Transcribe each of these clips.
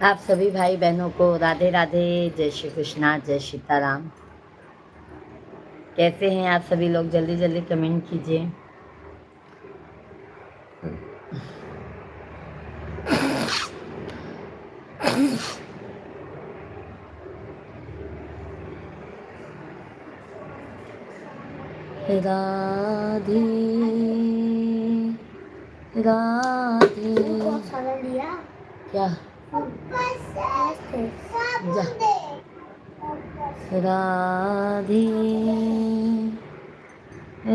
आप सभी भाई बहनों को राधे राधे, जय श्री कृष्णा, जय सीताराम। कैसे हैं आप सभी लोग? जल्दी जल्दी कमेंट कीजिए। राधे राधे। बहुत सारा लिया क्या? जा। राधे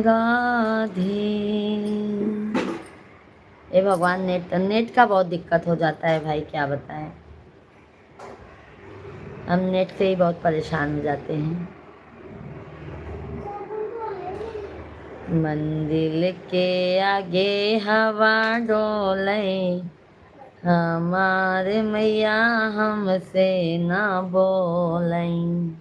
राधे। ए भगवान, नेट का बहुत दिक्कत हो जाता है भाई, क्या बताएं। हम नेट से ही बहुत परेशान हो जाते हैं। मंदिर के आगे हवा डोले, हमारे मैया हमसे ना बोलें,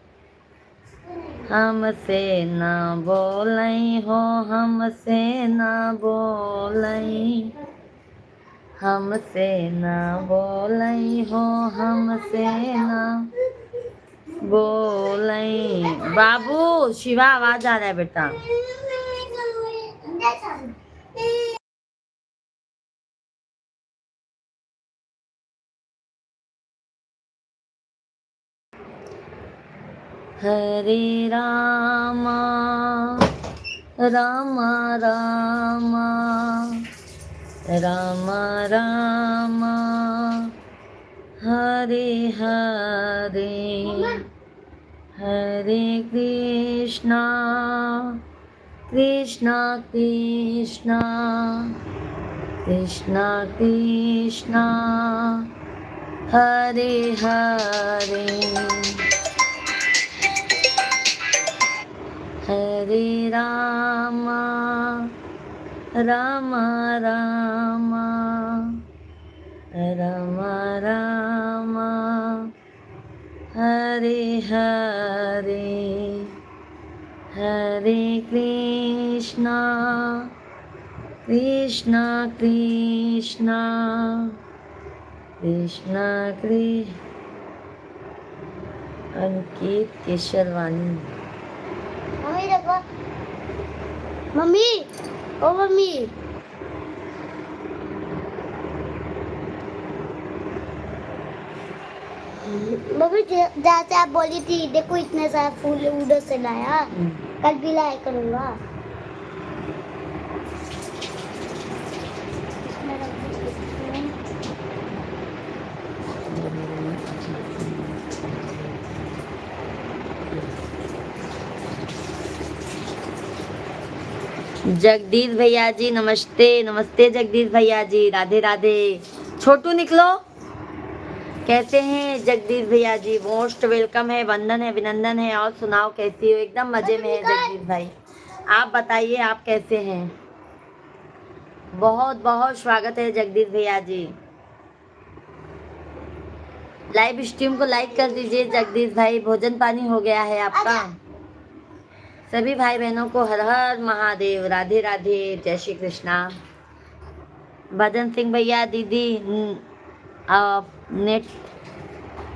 हमसे ना बोलें हो, हमसे ना बोलें, हमसे ना बोलें हो, हमसे ना बोलें। बाबू शिवा, आवाज आ रहा है बेटा। हरे रामा रामा रामा रामा रामा हरे हरे, हरे कृष्णा कृष्णा कृष्णा कृष्णा कृष्णा हरे हरे, हरे रामा रामा रामा रामा रामा हरे हरे, हरे कृष्णा कृष्णा कृष्णा कृष्णा कृष्ण। अंकित केशरवानी। मम्मी देखो, मम्मी, ओ मम्मी, मम्मी जैसे आप बोली थी, देखो इतने सारे फूल उधर से लाया, कल भी लाया करूँगा। जगदीश भैया जी नमस्ते। नमस्ते जगदीश भैया जी, राधे राधे। छोटू निकलो। कैसे हैं जगदीश भैया जी? मोस्ट वेलकम है, वंदन है, अभिनंदन है। और सुनाओ कैसी हो? एकदम मजे में है जगदीश भाई। आप बताइए आप कैसे हैं? बहुत बहुत स्वागत है जगदीश भैया जी। लाइव स्ट्रीम को लाइक कर दीजिए जगदीश भाई। भोजन पानी हो गया है आपका? सभी भाई बहनों को हर हर महादेव, राधे राधे, जय श्री कृष्णा। भजन सिंह भैया, दीदी नेट,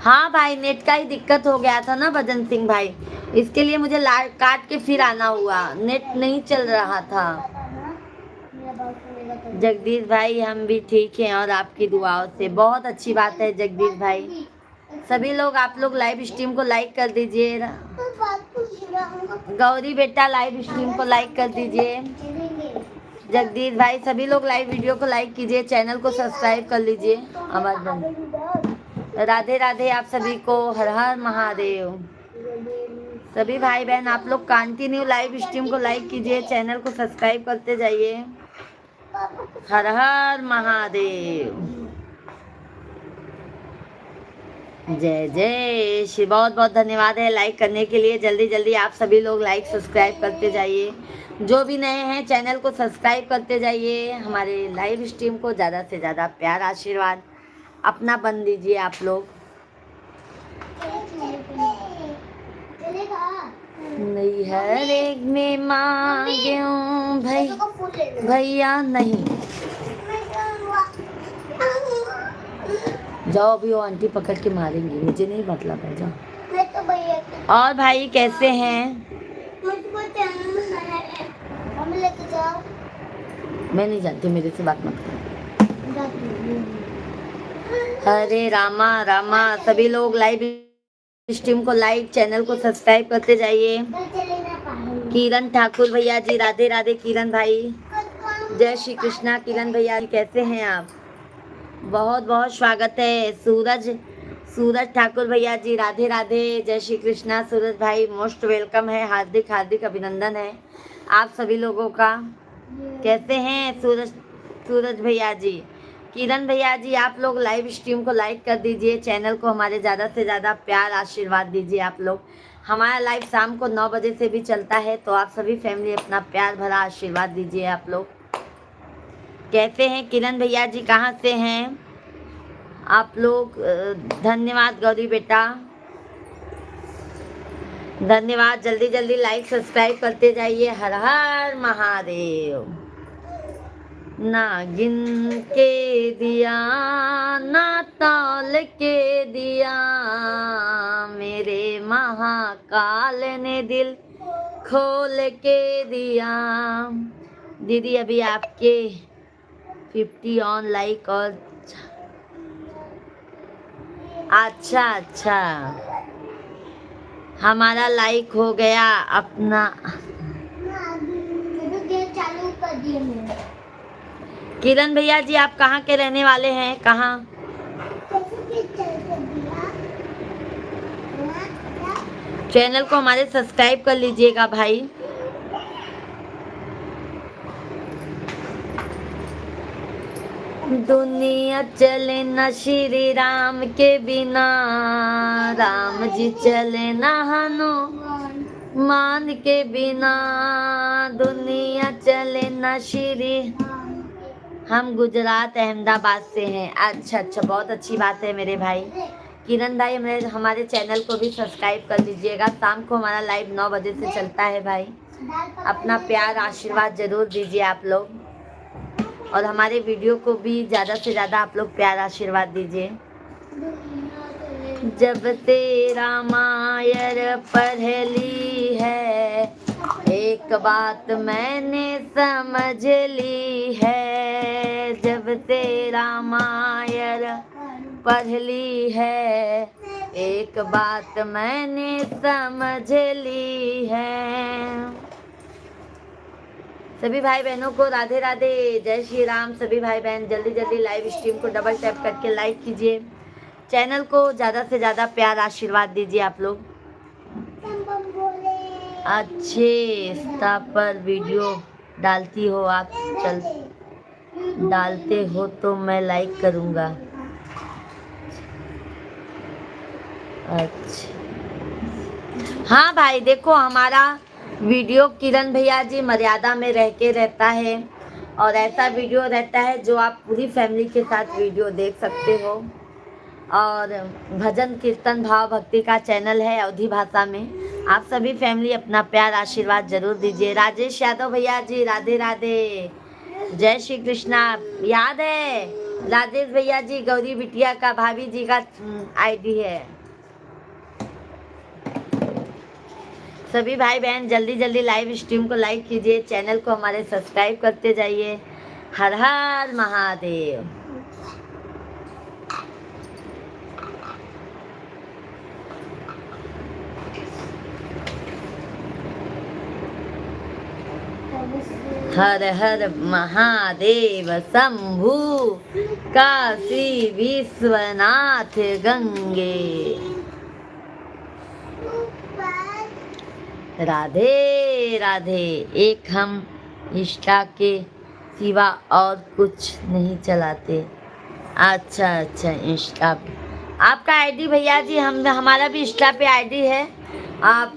हाँ भाई नेट का ही दिक्कत हो गया था ना भजन सिंह भाई, इसके लिए मुझे काट के फिर आना हुआ, नेट नहीं चल रहा था। जगदीश भाई हम भी ठीक हैं और आपकी दुआओं से। बहुत अच्छी बात है जगदीश भाई। सभी लोग आप लोग लाइव स्ट्रीम को लाइक कर दीजिए। गौरी बेटा लाइव स्ट्रीम को लाइक कर दीजिए। जगदीश भाई सभी लोग लाइव वीडियो को लाइक कीजिए, चैनल को सब्सक्राइब कर लीजिए। आवाज बंद। राधे राधे आप सभी को, हर हर महादेव। सभी भाई बहन आप लोग कंटिन्यू लाइव स्ट्रीम को लाइक कीजिए, चैनल को सब्सक्राइब करते जाइए। हर हर महादेव, जय जय श्री। बहुत बहुत धन्यवाद है लाइक करने के लिए। जल्दी जल्दी आप सभी लोग लाइक सब्सक्राइब करते जाइए। जो भी नए हैं चैनल को सब्सक्राइब करते जाइए। हमारे लाइव स्ट्रीम को ज़्यादा से ज़्यादा प्यार आशीर्वाद अपना बन दीजिए आप लोग। नहीं हर एक में मांग्यूं भाई भैया नहीं, जाओ, अभी वो आंटी पकड़ के मारेंगी, मुझे नहीं मतलब है, जाओ। मैं तो भैया और भाई कैसे हैं? मुझको हम लेके जाओ। मैं नहीं जानती, मेरे से बात मत करो। जाती हरे रामा रामा। सभी लोग लाइव स्ट्रीम को लाइक, चैनल को सब्सक्राइब करते जाइए। चले ना पाएंगे। किरण ठाकुर भैया जी, राधे राधे किरण भाई। जय श्री कृष्णा किरण भैया, कैसे हैं आप? बहुत बहुत स्वागत है। सूरज ठाकुर भैया जी, राधे राधे, जय श्री कृष्णा। सूरज भाई मोस्ट वेलकम है, हार्दिक हार्दिक अभिनंदन है आप सभी लोगों का। कैसे हैं सूरज भैया जी? किरण भैया जी, आप लोग लाइव स्ट्रीम को लाइक कर दीजिए, चैनल को हमारे ज़्यादा से ज़्यादा प्यार आशीर्वाद दीजिए आप लोग। हमारा लाइव शाम को 9 बजे से भी चलता है, तो आप सभी फैमिली अपना प्यार भरा आशीर्वाद दीजिए आप लोग। कैसे हैं किरण भैया जी, कहाँ से हैं आप लोग? धन्यवाद गौरी बेटा, धन्यवाद। जल्दी जल्दी लाइक सब्सक्राइब करते जाइए। हर हर महादेव। ना गिन के दिया ना तौल के दिया, मेरे महाकाल ने दिल खोल के दिया। दीदी अभी आपके 50 ऑन लाइक और अच्छा हमारा लाइक हो गया अपना। चालू कर दिए मैंने। किरण भैया जी, आप कहाँ के रहने वाले हैं? कहाँ? चैनल को हमारे सब्सक्राइब कर लीजिएगा भाई। दुनिया चले न श्री राम के बिना, राम जी चले न हनुमान के बिना, दुनिया चले न श्री। हम गुजरात अहमदाबाद से हैं। अच्छा, बहुत अच्छी बात है मेरे भाई। किरण भाई, हमारे चैनल को भी सब्सक्राइब कर लीजिएगा। शाम को हमारा लाइव 9 बजे से चलता है भाई। अपना प्यार आशीर्वाद जरूर दीजिए आप लोग, और हमारे वीडियो को भी ज़्यादा से ज़्यादा आप लोग प्यार आशीर्वाद दीजिए। जब तेरा मायर पढ़ ली है, एक बात मैंने समझ ली है। जब तेरा मायर पढ़ ली है, एक बात मैंने समझ ली है। सभी भाई बहनों को राधे राधे, जय श्री राम। सभी भाई बहन जल्दी जल्दी लाइव स्ट्रीम को डबल टैप करके लाइक कीजिए, चैनल को ज़्यादा से ज़्यादा प्यार आशीर्वाद दीजिए आप लोग। अच्छे इंस्टा पर वीडियो डालती हो आप? डालते हो तो मैं लाइक करूँगा। अच्छा हाँ भाई, देखो हमारा वीडियो किरण भैया जी मर्यादा में रह के रहता है, और ऐसा वीडियो रहता है जो आप पूरी फैमिली के साथ वीडियो देख सकते हो। और भजन कीर्तन भाव भक्ति का चैनल है अवधी भाषा में। आप सभी फैमिली अपना प्यार आशीर्वाद जरूर दीजिए। राजेश यादव भैया जी, राधे राधे, जय श्री कृष्णा। याद है राजेश भैया जी, गौरी बिटिया का भाभी जी का आईडी है। सभी भाई बहन जल्दी जल्दी लाइव स्ट्रीम को लाइक कीजिए, चैनल को हमारे सब्सक्राइब करते जाइए। हर हर महादेव। हर हर महादेव शंभु, काशी विश्वनाथ गंगे। राधे राधे। एक हम इंस्टा के सिवा और कुछ नहीं चलाते। अच्छा इंस्टा पे आपका आईडी भैया जी, हमारा भी इंस्टा पे आईडी है। आप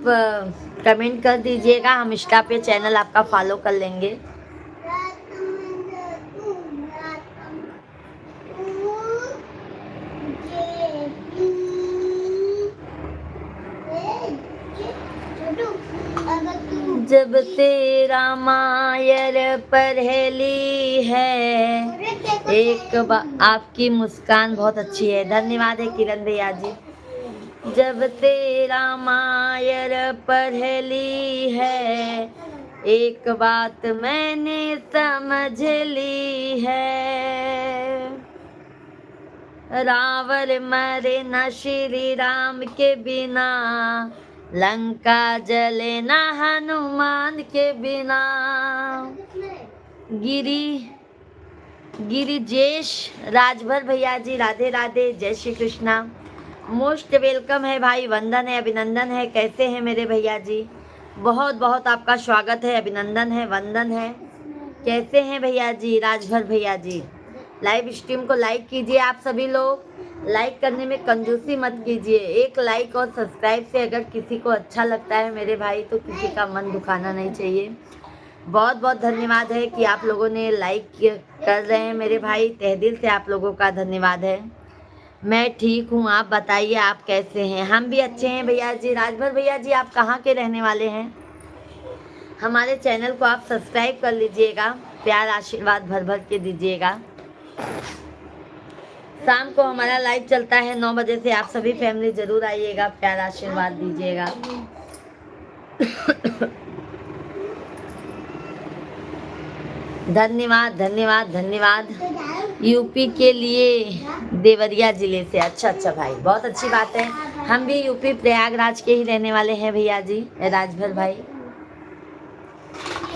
कमेंट कर दीजिएगा, हम इंस्टा पे चैनल आपका फॉलो कर लेंगे। जब तेरा मायर पढ़ ली है, आपकी मुस्कान बहुत अच्छी है। धन्यवाद है किरण भैया जी। जब तेरा मायर पढ़ली है, एक बात मैंने समझ ली है, रावण मरे न श्री राम के बिना, लंका जले न हनुमान के बिना। गिरिजेश राजभर भैया जी, राधे राधे, जय श्री कृष्णा। मोस्ट वेलकम है भाई, वंदन है, अभिनंदन है। कैसे हैं मेरे भैया जी? बहुत बहुत आपका स्वागत है, अभिनंदन है, वंदन है। कैसे हैं भैया जी, राजभर भैया जी? लाइव स्ट्रीम को लाइक कीजिए आप सभी लोग। लाइक करने में कंजूसी मत कीजिए। एक लाइक और सब्सक्राइब से अगर किसी को अच्छा लगता है मेरे भाई, तो किसी का मन दुखाना नहीं चाहिए। बहुत बहुत धन्यवाद है कि आप लोगों ने लाइक कर रहे हैं मेरे भाई, तहे दिल से आप लोगों का धन्यवाद है। मैं ठीक हूँ, आप बताइए आप कैसे हैं? हम भी अच्छे हैं भैया जी। राजभर भैया जी, आप कहाँ के रहने वाले हैं? हमारे चैनल को आप सब्सक्राइब कर लीजिएगा, प्यार आशीर्वाद भर भर के दीजिएगा। शाम को हमारा लाइव चलता है 9 बजे से, आप सभी फैमिली जरूर आइएगा, प्यार आशीर्वाद दीजिएगा। धन्यवाद धन्यवाद धन्यवाद। यूपी के लिए देवरिया जिले से। अच्छा भाई, बहुत अच्छी बात है। हम भी यूपी प्रयागराज के ही रहने वाले हैं भैया जी। राजभर भाई,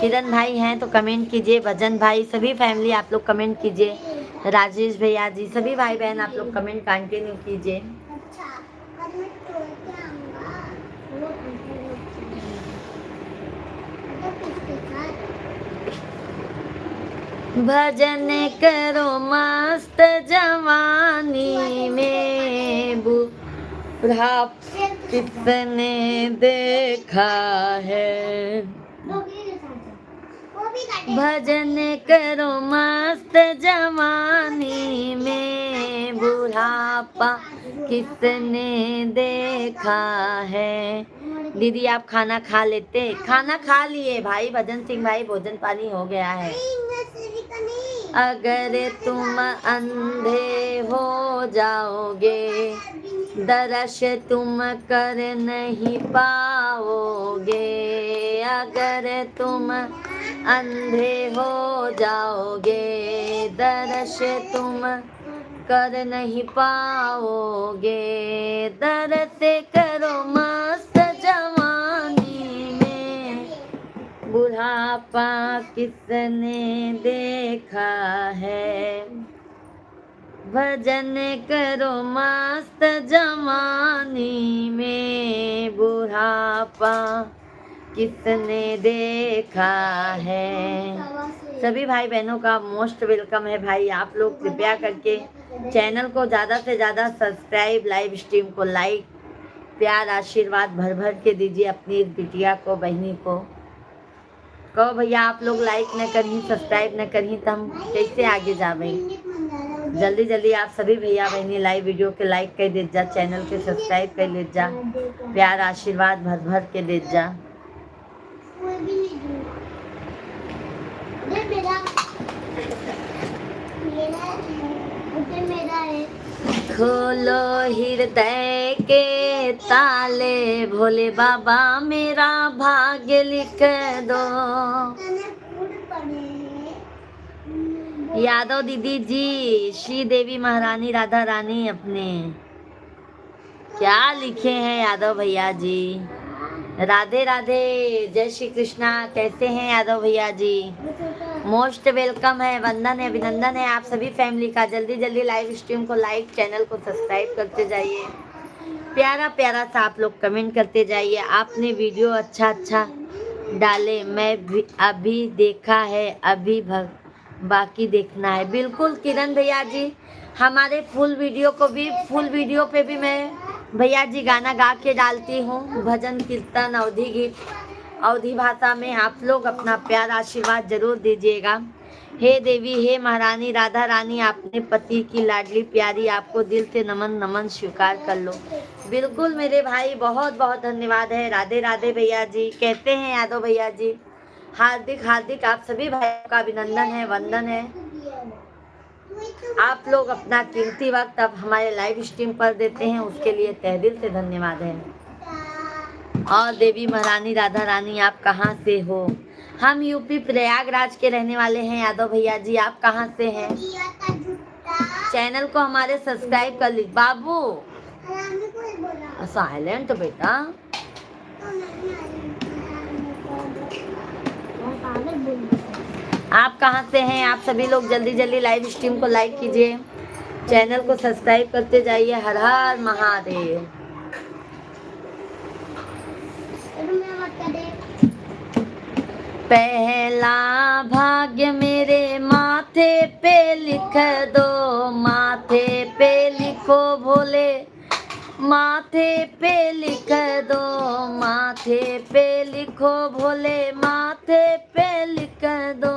किरण भाई हैं तो कमेंट कीजिए, भजन भाई, सभी फैमिली आप लोग कमेंट कीजिए। राजेश भैया जी, सभी भाई बहन आप लोग कमेंट कंटिन्यू कीजिए। भजन करो मस्त जवानी में, बुढ़ा किसने देखा है। भजन करो मस्त जवानी में, बुढ़ापा किसने देखा है। दीदी आप खाना खा लेते? खाना खा लिए भाई भजन सिंह भाई, भोजन पानी हो गया है। अगर तुम अंधे हो जाओगे, दर्श तुम कर नहीं पाओगे। अगर तुम अंधे हो जाओगे, दर्श तुम कर नहीं पाओगे। दर्द करो मस्त जवानी में, बुढ़ापा किसने देखा है। भजन करो मस्त जवानी में, बुढ़ापा किसने देखा है। सभी भाई बहनों का मोस्ट वेलकम है भाई। आप लोग कृपया करके चैनल को ज़्यादा से ज़्यादा सब्सक्राइब, लाइव स्ट्रीम को लाइक, प्यार आशीर्वाद भर भर के दीजिए अपनी बिटिया को, बहनी को। कहो भैया आप लोग लाइक न करी, सब्सक्राइब न करी तो हम कैसे आगे जावे। जल्दी जल्दी आप सभी भैया बहनी लाइव वीडियो के लाइक कर दे जा, चैनल के सब्सक्राइब कर ले जा, प्यार आशीर्वाद भर भर के दे जा। खोलो हृदय के ताले, भोले बाबा मेरा भाग्य लिख दो। यादव दीदी जी, श्री देवी महारानी राधा रानी अपने क्या लिखे हैं यादव भैया जी। राधे राधे, जय श्री कृष्णा। कैसे हैं यादव भैया जी? मोस्ट वेलकम है, वंदन है, अभिनंदन है आप सभी फैमिली का। जल्दी जल्दी लाइव स्ट्रीम को लाइक, चैनल को सब्सक्राइब करते जाइए, प्यारा प्यारा सा आप लोग कमेंट करते जाइए। आपने वीडियो अच्छा डाले, मैं भी अभी देखा है, अभी बाकी देखना है। बिल्कुल किरण भैया जी, हमारे फुल वीडियो पे भी मैं भैया जी गाना गा के डालती हूँ, भजन कीर्तन अवधि गीत अवधि भाषा में। आप लोग अपना प्यार आशीर्वाद जरूर दीजिएगा। हे देवी, हे महारानी राधा रानी, आपने पति की लाडली प्यारी, आपको दिल से नमन नमन स्वीकार कर लो। बिल्कुल मेरे भाई, बहुत बहुत धन्यवाद है। राधे राधे भैया जी। कैसे हैं यादव भैया जी? हार्दिक हार्दिक आप सभी भाइयों का अभिनंदन है, वंदन है। आप लोग अपना कीमती वक्त अब हमारे लाइव स्ट्रीम पर देते हैं, उसके लिए तहे दिल से धन्यवाद है। और देवी महारानी राधा रानी आप कहाँ से हो? हम यूपी प्रयागराज के रहने वाले हैं यादव भैया जी। आप कहाँ से हैं? चैनल को हमारे सब्सक्राइब कर लीजिए। बाबू साइलेंट बेटा। आप कहाँ से हैं? आप सभी लोग जल्दी जल्दी लाइव स्ट्रीम को लाइक कीजिए, चैनल को सब्सक्राइब करते जाइए। हर हर महादेव। पहला भाग्य मेरे माथे पे लिख दो, माथे पे लिखो भोले, माथे पे लिख दो, माथे पे लिखो भोले, माथे पे लिख दो।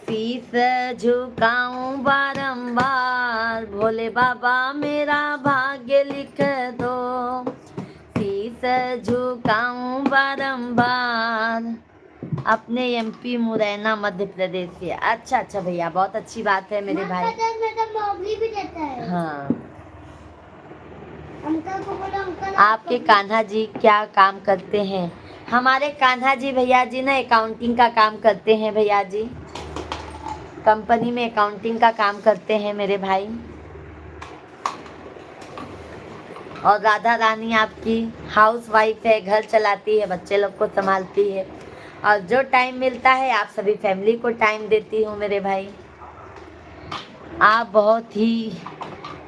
शीस झुकाऊं बारंबार, भोले बाबा मेरा भाग्य लिख दो। शीस झुकाऊं बारंबार। अपने एमपी मुरैना मध्य प्रदेश से। अच्छा अच्छा भैया, बहुत अच्छी बात है मेरे भाई। भी देता है। हाँ, अंकल को बोलो अंकल। आपके कान्हा जी क्या काम करते हैं? हमारे कान्हा जी भैया जी ना अकाउंटिंग का काम करते हैं भैया जी, कंपनी में अकाउंटिंग का काम करते हैं मेरे भाई। और राधा रानी आपकी हाउस वाइफ है, घर चलाती है, बच्चे लोग को संभालती है, और जो टाइम मिलता है आप सभी फैमिली को टाइम देती हूँ मेरे भाई। आप बहुत ही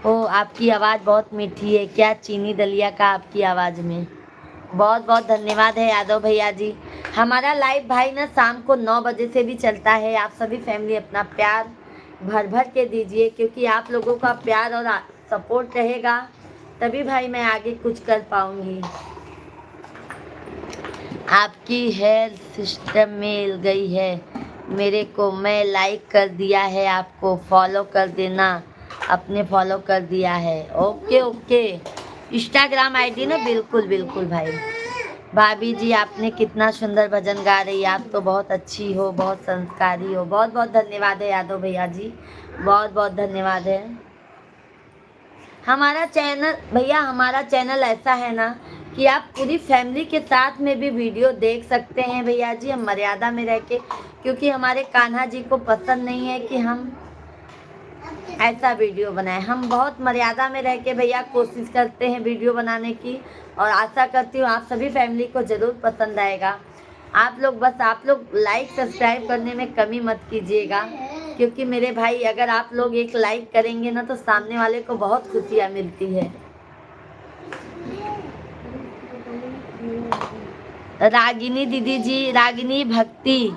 हो, आपकी आवाज़ बहुत मीठी है। क्या चीनी दलिया का आपकी आवाज़ में। बहुत बहुत धन्यवाद है यादव भैया जी। हमारा लाइव भाई ना शाम को 9 बजे से भी चलता है। आप सभी फैमिली अपना प्यार भर भर के दीजिए, क्योंकि आप लोगों का प्यार और सपोर्ट रहेगा तभी भाई मैं आगे कुछ कर पाऊंगी। आपकी हेल्थ सिस्टम मिल गई है मेरे को, मैं लाइक कर दिया है, आपको फॉलो कर देना। अपने फॉलो कर दिया है। ओके ओके, इंस्टाग्राम आईडी ना। बिल्कुल बिल्कुल भाई। भाभी जी आपने कितना सुंदर भजन गा रही है, आप तो बहुत अच्छी हो, बहुत संस्कारी हो। बहुत बहुत धन्यवाद है यादव भैया जी, बहुत बहुत धन्यवाद है। हमारा चैनल भैया, हमारा चैनल ऐसा है ना कि आप पूरी फैमिली के साथ में भी वीडियो देख सकते हैं भैया जी, हम मर्यादा में रह के, क्योंकि हमारे कान्हा जी को पसंद नहीं है कि हम ऐसा वीडियो बनाएं। हम बहुत मर्यादा में रह के भैया कोशिश करते हैं वीडियो बनाने की, और आशा करती हूँ आप सभी फैमिली को ज़रूर पसंद आएगा। आप लोग लाइक सब्सक्राइब करने में कमी मत कीजिएगा, क्योंकि मेरे भाई अगर आप लोग एक लाइक करेंगे ना तो सामने वाले को बहुत खुशियाँ मिलती है। रागिनी दीदी जी, रागिनी भक्ति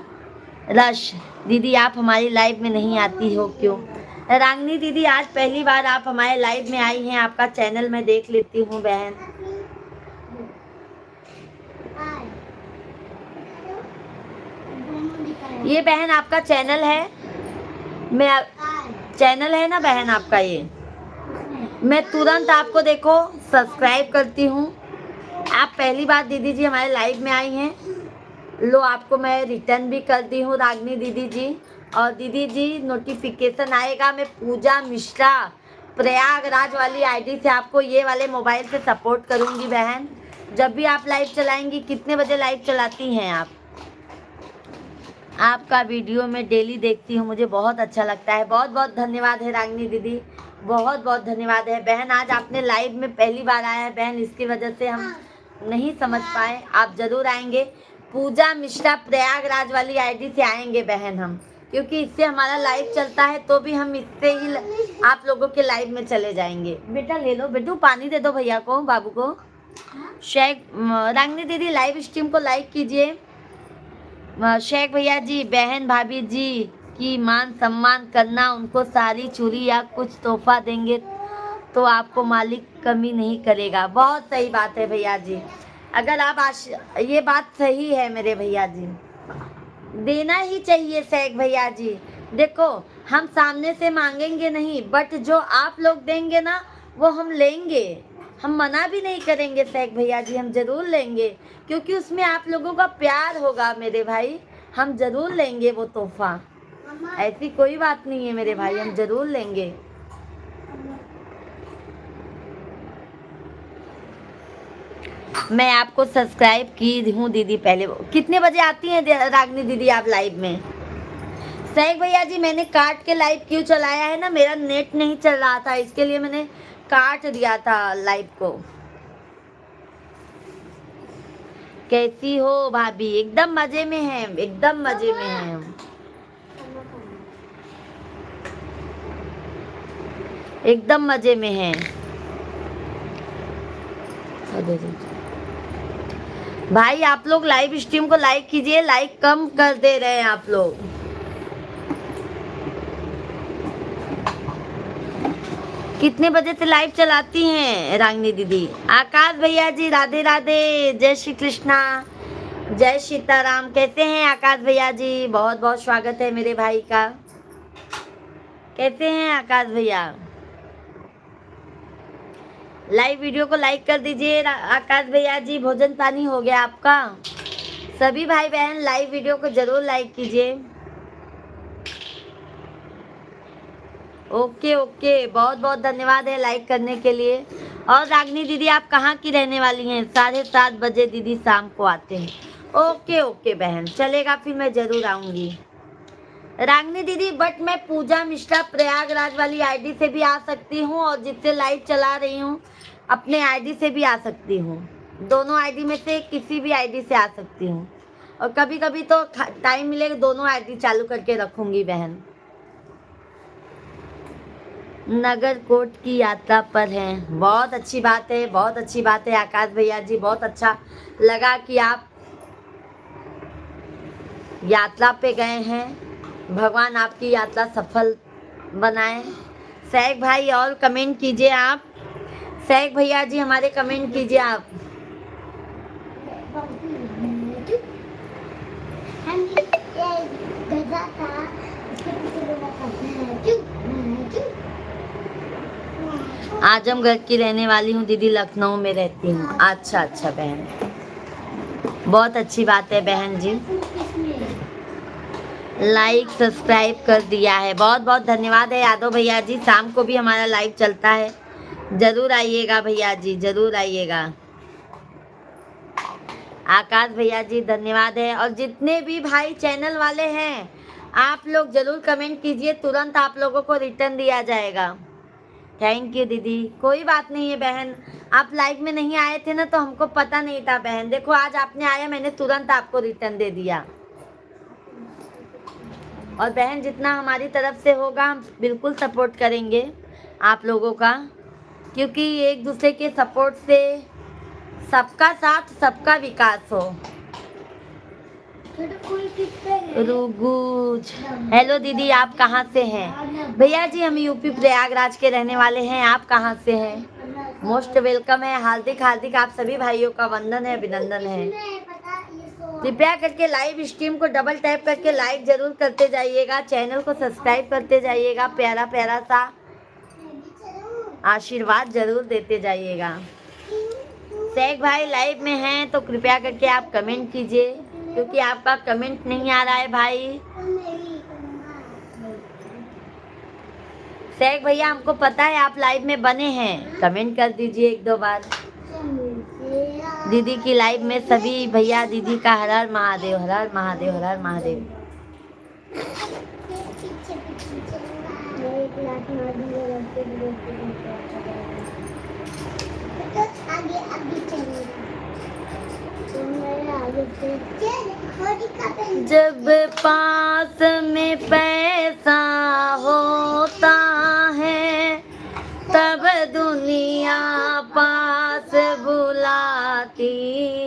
रश दीदी, आप हमारी लाइव में नहीं आती हो क्यों? रागिनी दीदी आज पहली बार आप हमारे लाइव में आई हैं, आपका चैनल मैं देख लेती हूँ बहन। ये बहन आपका चैनल है, चैनल है ना बहन आपका, ये मैं तुरंत आपको देखो सब्सक्राइब करती हूँ। आप पहली बार दीदी जी हमारे लाइव में आई हैं, लो आपको मैं रिटर्न भी कर दी हूँ रागिनी दीदी जी। और दीदी जी नोटिफिकेशन आएगा, मैं पूजा मिश्रा प्रयागराज वाली आईडी से आपको ये वाले मोबाइल से सपोर्ट करूँगी बहन। जब भी आप लाइव चलाएंगी, कितने बजे लाइव चलाती हैं आप? आपका वीडियो मैं डेली देखती हूँ, मुझे बहुत अच्छा लगता है। बहुत बहुत धन्यवाद है रागिनी दीदी, बहुत बहुत धन्यवाद है बहन। आज आपने लाइव में पहली बार आया है बहन, इसकी वजह से हम नहीं समझ पाए। आप ज़रूर आएंगे, पूजा मिश्रा प्रयागराज वाली आईडी से आएंगे बहन हम, क्योंकि इससे हमारा लाइव चलता है, तो भी हम इससे ही आप लोगों के लाइव में चले जाएंगे। बेटा ले लो, बेटू पानी दे दो भैया को, बाबू को। शेख रागिनी दीदी लाइव स्ट्रीम को लाइक कीजिए। शेख भैया जी, बहन भाभी जी की मान सम्मान करना, उनको साड़ी चूड़ी या कुछ तोहफा देंगे तो आपको मालिक कमी नहीं करेगा। बहुत सही बात है भैया जी, अगर आप ये बात सही है मेरे भैया जी, देना ही चाहिए शेख भैया जी। देखो हम सामने से मांगेंगे नहीं, बट जो आप लोग देंगे ना वो हम लेंगे, हम मना भी नहीं करेंगे शेख भैया जी, हम ज़रूर लेंगे, क्योंकि उसमें आप लोगों का प्यार होगा मेरे भाई, हम ज़रूर लेंगे वो तोहफा। ऐसी कोई बात नहीं है मेरे भाई, हम जरूर लेंगे। मैं आपको सब्सक्राइब की हूँ दीदी पहले। कितने बजे आती हैं रागनी दीदी आप लाइव में? सही भैया जी, मैंने काट के लाइव क्यों चलाया है ना, मेरा नेट नहीं चल रहा था, इसके लिए मैंने काट दिया था लाइव को। कैसी हो भाभी? एकदम मजे में हैं, एकदम मजे में हैं हम, एकदम मजे में हैं। भाई आप लोग लाइव स्ट्रीम को लाइक कीजिए, लाइक कम कर दे रहे हैं आप लोग। कितने बजे से लाइव चलाती हैं रागनी दीदी? आकाश भैया जी राधे राधे, जय श्री कृष्णा, जय सीताराम। कैसे हैं आकाश भैया जी? बहुत बहुत स्वागत है मेरे भाई का। कैसे हैं आकाश भैया? लाइव वीडियो को लाइक कर दीजिए आकाश भैया जी। भोजन पानी हो गया आपका? सभी भाई बहन लाइव वीडियो को जरूर लाइक कीजिए। ओके ओके, बहुत बहुत धन्यवाद है लाइक करने के लिए। और रागनी दीदी आप कहाँ की रहने वाली हैं? 7:30 बजे दीदी शाम को आते हैं। ओके ओके बहन, चलेगा, फिर मैं जरूर आऊंगी रागनी दीदी। बट मैं पूजा मिश्रा प्रयागराज वाली आईडी से भी आ सकती हूँ, और जिससे लाइव चला रही हूँ अपने आईडी से भी आ सकती हूँ। दोनों आईडी में से किसी भी आईडी से आ सकती हूँ, और कभी कभी तो टाइम मिलेगा दोनों आईडी चालू करके रखूंगी बहन। नगर कोट की यात्रा पर हैं, बहुत अच्छी बात है, बहुत अच्छी बात है आकाश भैया जी। बहुत अच्छा लगा कि आप यात्रा पे गए हैं। भगवान आपकी यात्रा सफल बनाए। सैक भाई और कमेंट कीजिए आप। सैक भैया जी हमारे कमेंट कीजिए आप। आजमगढ़ की रहने वाली हूँ दीदी, लखनऊ में रहती हूँ। अच्छा अच्छा बहन, बहुत अच्छी बात है बहन जी। लाइक सब्सक्राइब कर दिया है, बहुत बहुत धन्यवाद है यादव भैया जी। शाम को भी हमारा लाइव चलता है, जरूर आइएगा भैया जी, जरूर आइएगा। आकाश भैया जी धन्यवाद है। और जितने भी भाई चैनल वाले हैं आप लोग जरूर कमेंट कीजिए, तुरंत आप लोगों को रिटर्न दिया जाएगा। थैंक यू दीदी। कोई बात नहीं है बहन, आप लाइव में नहीं आए थे ना तो हमको पता नहीं था बहन। देखो आज आपने आया, मैंने तुरंत आपको रिटर्न दे दिया। और बहन जितना हमारी तरफ से होगा हम बिल्कुल सपोर्ट करेंगे आप लोगों का, क्योंकि एक दूसरे के सपोर्ट से सबका साथ सबका विकास हो। रुगुज, हेलो दीदी आप कहाँ से हैं? भैया जी हम यूपी प्रयागराज के रहने वाले हैं। आप कहाँ से हैं? मोस्ट वेलकम है, हार्दिक हार्दिक आप सभी भाइयों का वंदन है, अभिनंदन है। कृपया करके लाइव स्ट्रीम को डबल टैप करके लाइक जरूर करते जाइएगा, चैनल को सब्सक्राइब करते जाइएगा, प्यारा प्यारा सा आशीर्वाद जरूर देते जाइएगा। शेख भाई लाइव में हैं तो कृपया करके आप कमेंट कीजिए, क्योंकि आपका कमेंट नहीं आ रहा है भाई। शेख भैया हमको पता है आप लाइव में बने हैं, कमेंट कर दीजिए एक दो बार। दीदी की लाइव में सभी भैया दीदी का हर हर महादेव, हर हर महादेव, हर हर महादेव। जब पास में पैसा होता है तब दुनिया पास बुलाती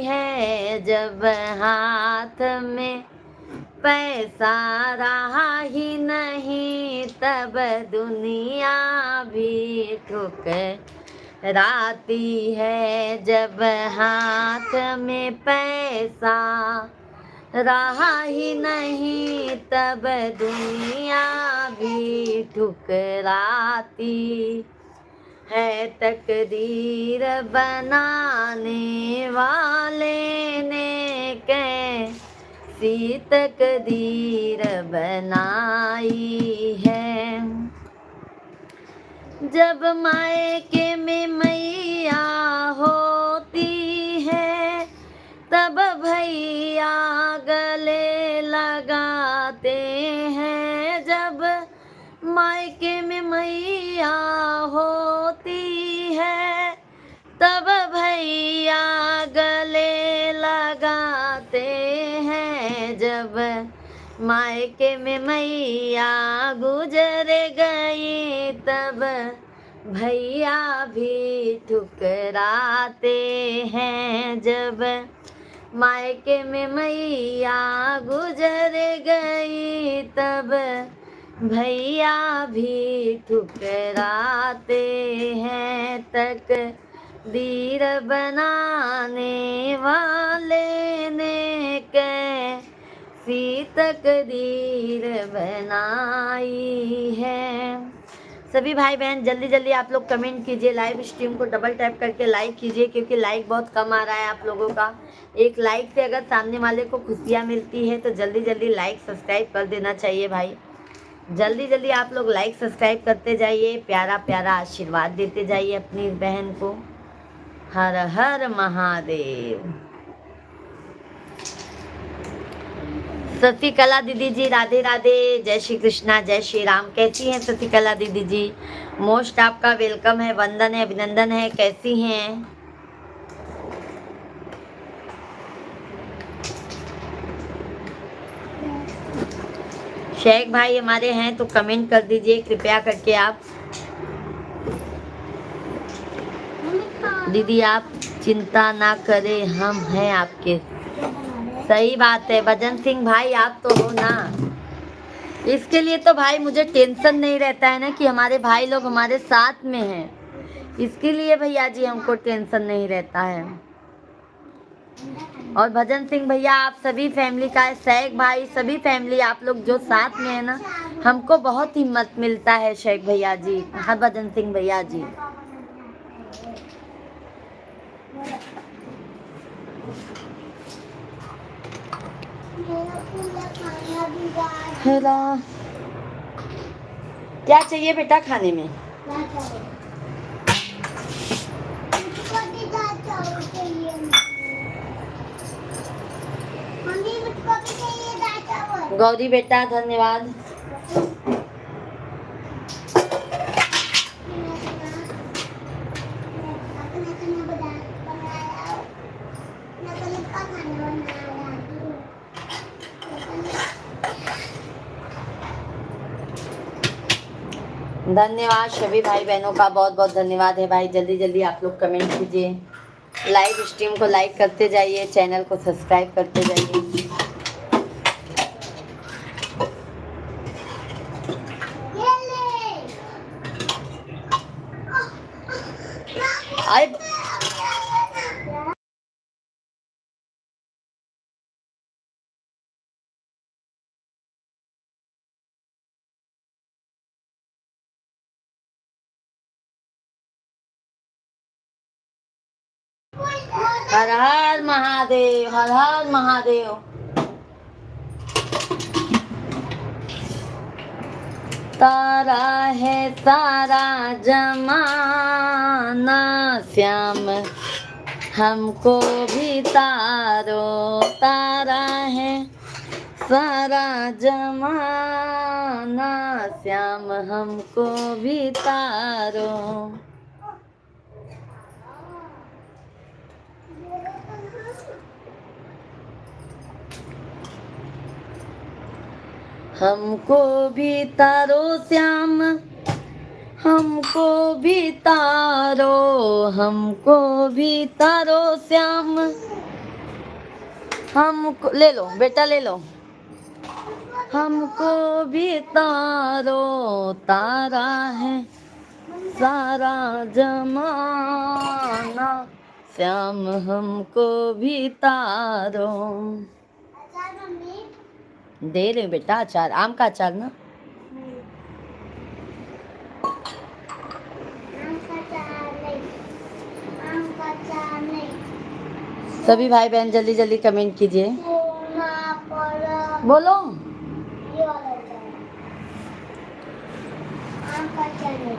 है, जब हाथ में पैसा रहा ही नहीं तब दुनिया भी ठुकराती है, जब हाथ में पैसा रहा ही नहीं तब दुनिया भी ठुकराती है, तकदीर बनाने वाले ने कैसे सी तकदीर बनाई है। जब मायके में मैया होती है तब भैया गले लगाते हैं। जब मायके में मैया होती है तब भैया गले लगाते हैं। जब मायके में मैया गुजर गई तब भैया भी ठुकराते हैं। जब मायके में मैया गुजर गई तब भैया भी ठुकराते हैं। तकदीर बनाने वाले ने कैसी तकदीर बनाई है। सभी भाई बहन जल्दी जल्दी आप लोग कमेंट कीजिए, लाइव स्ट्रीम को डबल टैप करके लाइक कीजिए, क्योंकि लाइक बहुत कम आ रहा है आप लोगों का। एक लाइक से अगर सामने वाले को खुशियाँ मिलती है तो जल्दी जल्दी लाइक सब्सक्राइब कर देना चाहिए भाई। जल्दी जल्दी आप लोग लाइक सब्सक्राइब करते जाइए, प्यारा प्यारा आशीर्वाद देते जाइए अपनी बहन को। हर हर महादेव। शशिकला दीदी जी राधे राधे, जय श्री कृष्णा, जय श्री राम। कैसी हैं शशिकला दीदी जी? मोस्ट आपका वेलकम है, वंदन है, अभिनंदन है। कैसी हैं? शेख भाई हमारे हैं तो कमेंट कर दीजिए कृपया करके आप। दीदी आप चिंता ना करें, हम हैं आपके। सही बात है भजन सिंह भाई, आप तो हो ना। इसके लिए तो भाई मुझे टेंशन नहीं रहता है ना कि हमारे भाई लोग हमारे साथ में हैं। इसके लिए भैया जी हमको टेंशन नहीं रहता है। और भजन सिंह भैया आप सभी फैमिली का है, शेख भाई सभी फैमिली आप लोग जो साथ में है ना, हमको बहुत हिम्मत मिलता है शेख भैया जी। हाँ भजन सिंह भैया जी। हेलो, क्या चाहिए बेटा खाने में? गौरी बेटा धन्यवाद। धन्यवाद सभी भाई बहनों का, बहुत बहुत धन्यवाद है भाई। जल्दी जल्दी आप लोग कमेंट कीजिए, लाइव स्ट्रीम को लाइक करते जाइए, चैनल को सब्सक्राइब करते जाइए। हर हर महादेव, हर हर महादेव। तारा है सारा जमाना श्याम, हमको भी तारो। तारा है सारा जमाना श्याम, हमको भी तारो। हमको भी तारो श्याम, हमको भी तारो, हमको भी तारो श्याम। हमको ले लो बेटा, ले लो। हमको भी तारो, तारा है सारा जमाना श्याम, हमको भी तारो। दे रहे बेटा अचार, आम का अचार ना। सभी भाई बहन जल्दी जल्दी कमेंट कीजिए। बोलो। ये वाला चाहिए। आम का चाहिए।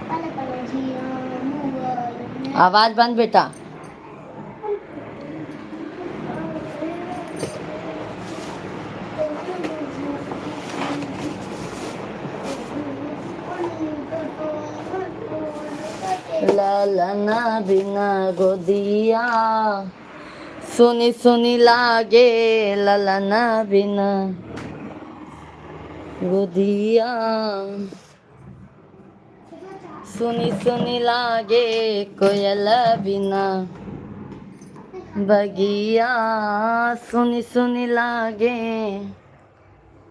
पले पले जिया मुगल। आवाज बंद बेटा। ललना बिना गोदिया सुनी सुनी लागे, ललना बिना गोदिया सुनी सुनी लागे, कोयल बिना बगिया सुनी सुनी लागे।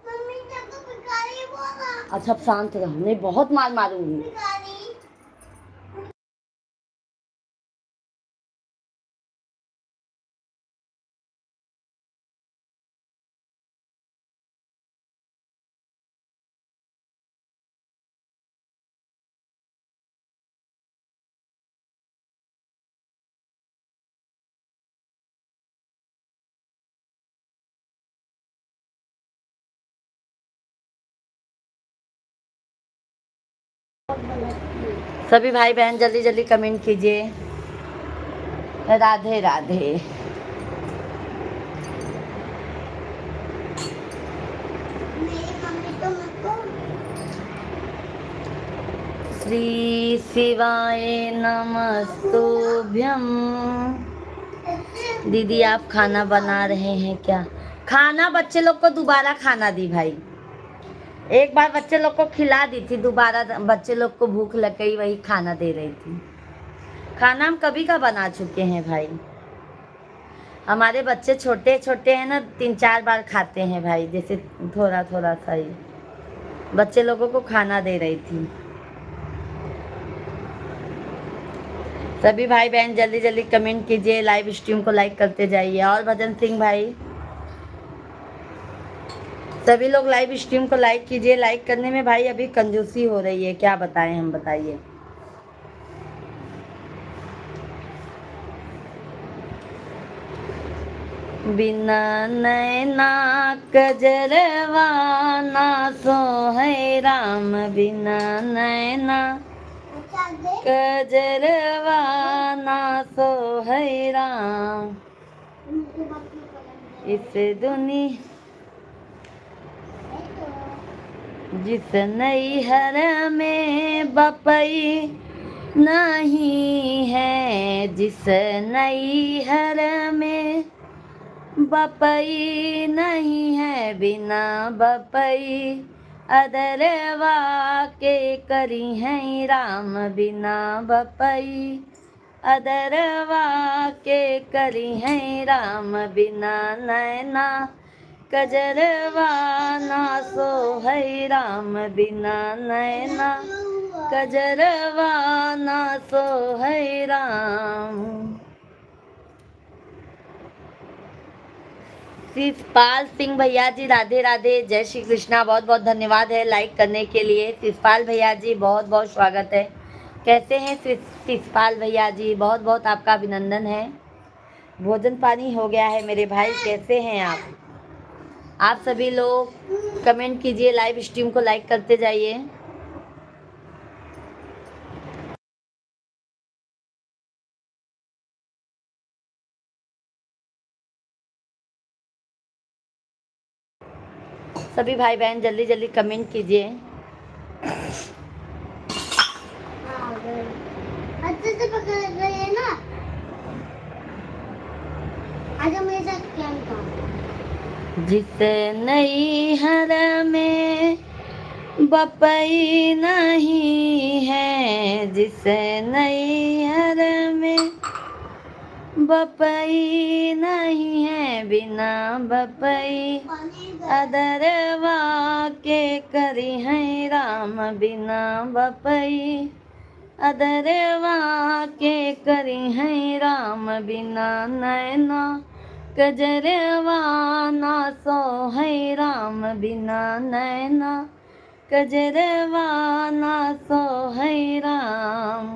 मम्मी जब भिखारी बोला। अच्छा अब शांत रहो, नहीं बहुत मार मारूंगी। भिखारी। सभी भाई बहन जल्दी जल्दी कमेंट कीजिए। राधे राधे। मेरी मम्मी तो मुझको श्री शिवाय नमस्तुभ्यम। दीदी आप खाना बना रहे हैं क्या? खाना बच्चे लोग को दोबारा खाना दी भाई। एक बार बच्चे लोग को खिला दी थी, दोबारा बच्चे लोग को भूख लग गई, वही खाना दे रही थी। खाना हम कभी का बना चुके हैं भाई। हमारे बच्चे छोटे छोटे हैं ना, 3-4 बार खाते हैं भाई, जैसे थोड़ा थोड़ा सा ही बच्चे लोगों को खाना दे रही थी। सभी भाई बहन जल्दी जल्दी कमेंट कीजिए, लाइव स्ट्रीम को लाइक करते जाइए। और भजन सिंह भाई सभी लोग लाइव स्ट्रीम को लाइक कीजिए। लाइक करने में भाई अभी कंजूसी हो रही है, क्या बताएं हम, बताइए। बिना नैना कजरवा ना सोहै राम, बिना नैना अच्छा दे। कजरवा ना सोहै राम। मुझको बाकी पसंद है। इस दुनिया जिस नैहर में बपई नहीं है, जिस नैहर में बपई नहीं है, बिना बपई अदरवा के करी हैं राम, बिना बपई अदरवा के करी हैं राम, बिना नैना कजरवा ना सोहै राम, बिना नैना कजरवा ना सोहै राम। शिषपाल सिंह भैया जी राधे राधे, जय श्री कृष्णा। बहुत बहुत धन्यवाद है लाइक करने के लिए। शिषपाल भैया जी बहुत बहुत स्वागत है। कैसे हैं शिषपाल भैया जी? बहुत बहुत आपका अभिनंदन है। भोजन पानी हो गया है मेरे भाई, कैसे हैं आप? आप सभी लोग कमेंट कीजिए, लाइव स्ट्रीम को लाइक करते जाइए। सभी भाई बहन जल्दी जल्दी कमेंट कीजिए। अच्छे से पकड़ रहे हैं ना। आजा मेरे साथ प्लान कर। जिस नैहर में बपई नहीं है, जिस नैहर में बपई नहीं है, बिना बपई अदरवा के करी हैं राम, बिना बपई अदरवा के करी हैं राम, बिना नैना कजरवा ना सोहै राम, बिना नैना कजरवा ना सोहै राम।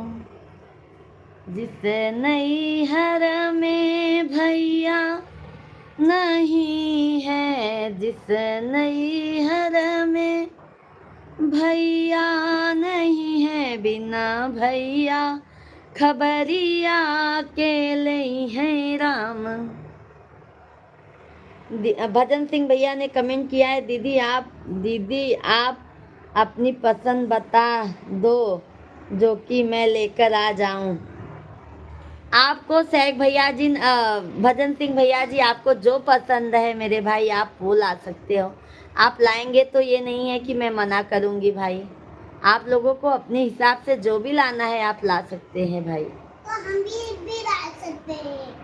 जिस नैहर में भैया नहीं है, जिस नैहर में भैया नहीं है, बिना भैया खबरिया अकेले हैं राम। भजन सिंह भैया ने कमेंट किया है, दीदी आप अपनी पसंद बता दो जो कि मैं लेकर आ जाऊं। आपको सैग भैया जी, भजन सिंह भैया जी, आपको जो पसंद है मेरे भाई आप वो ला सकते हो। आप लाएंगे तो ये नहीं है कि मैं मना करूंगी भाई। आप लोगों को अपने हिसाब से जो भी लाना है आप ला सकते हैं भाई। तो हम भी ला सकते हैं।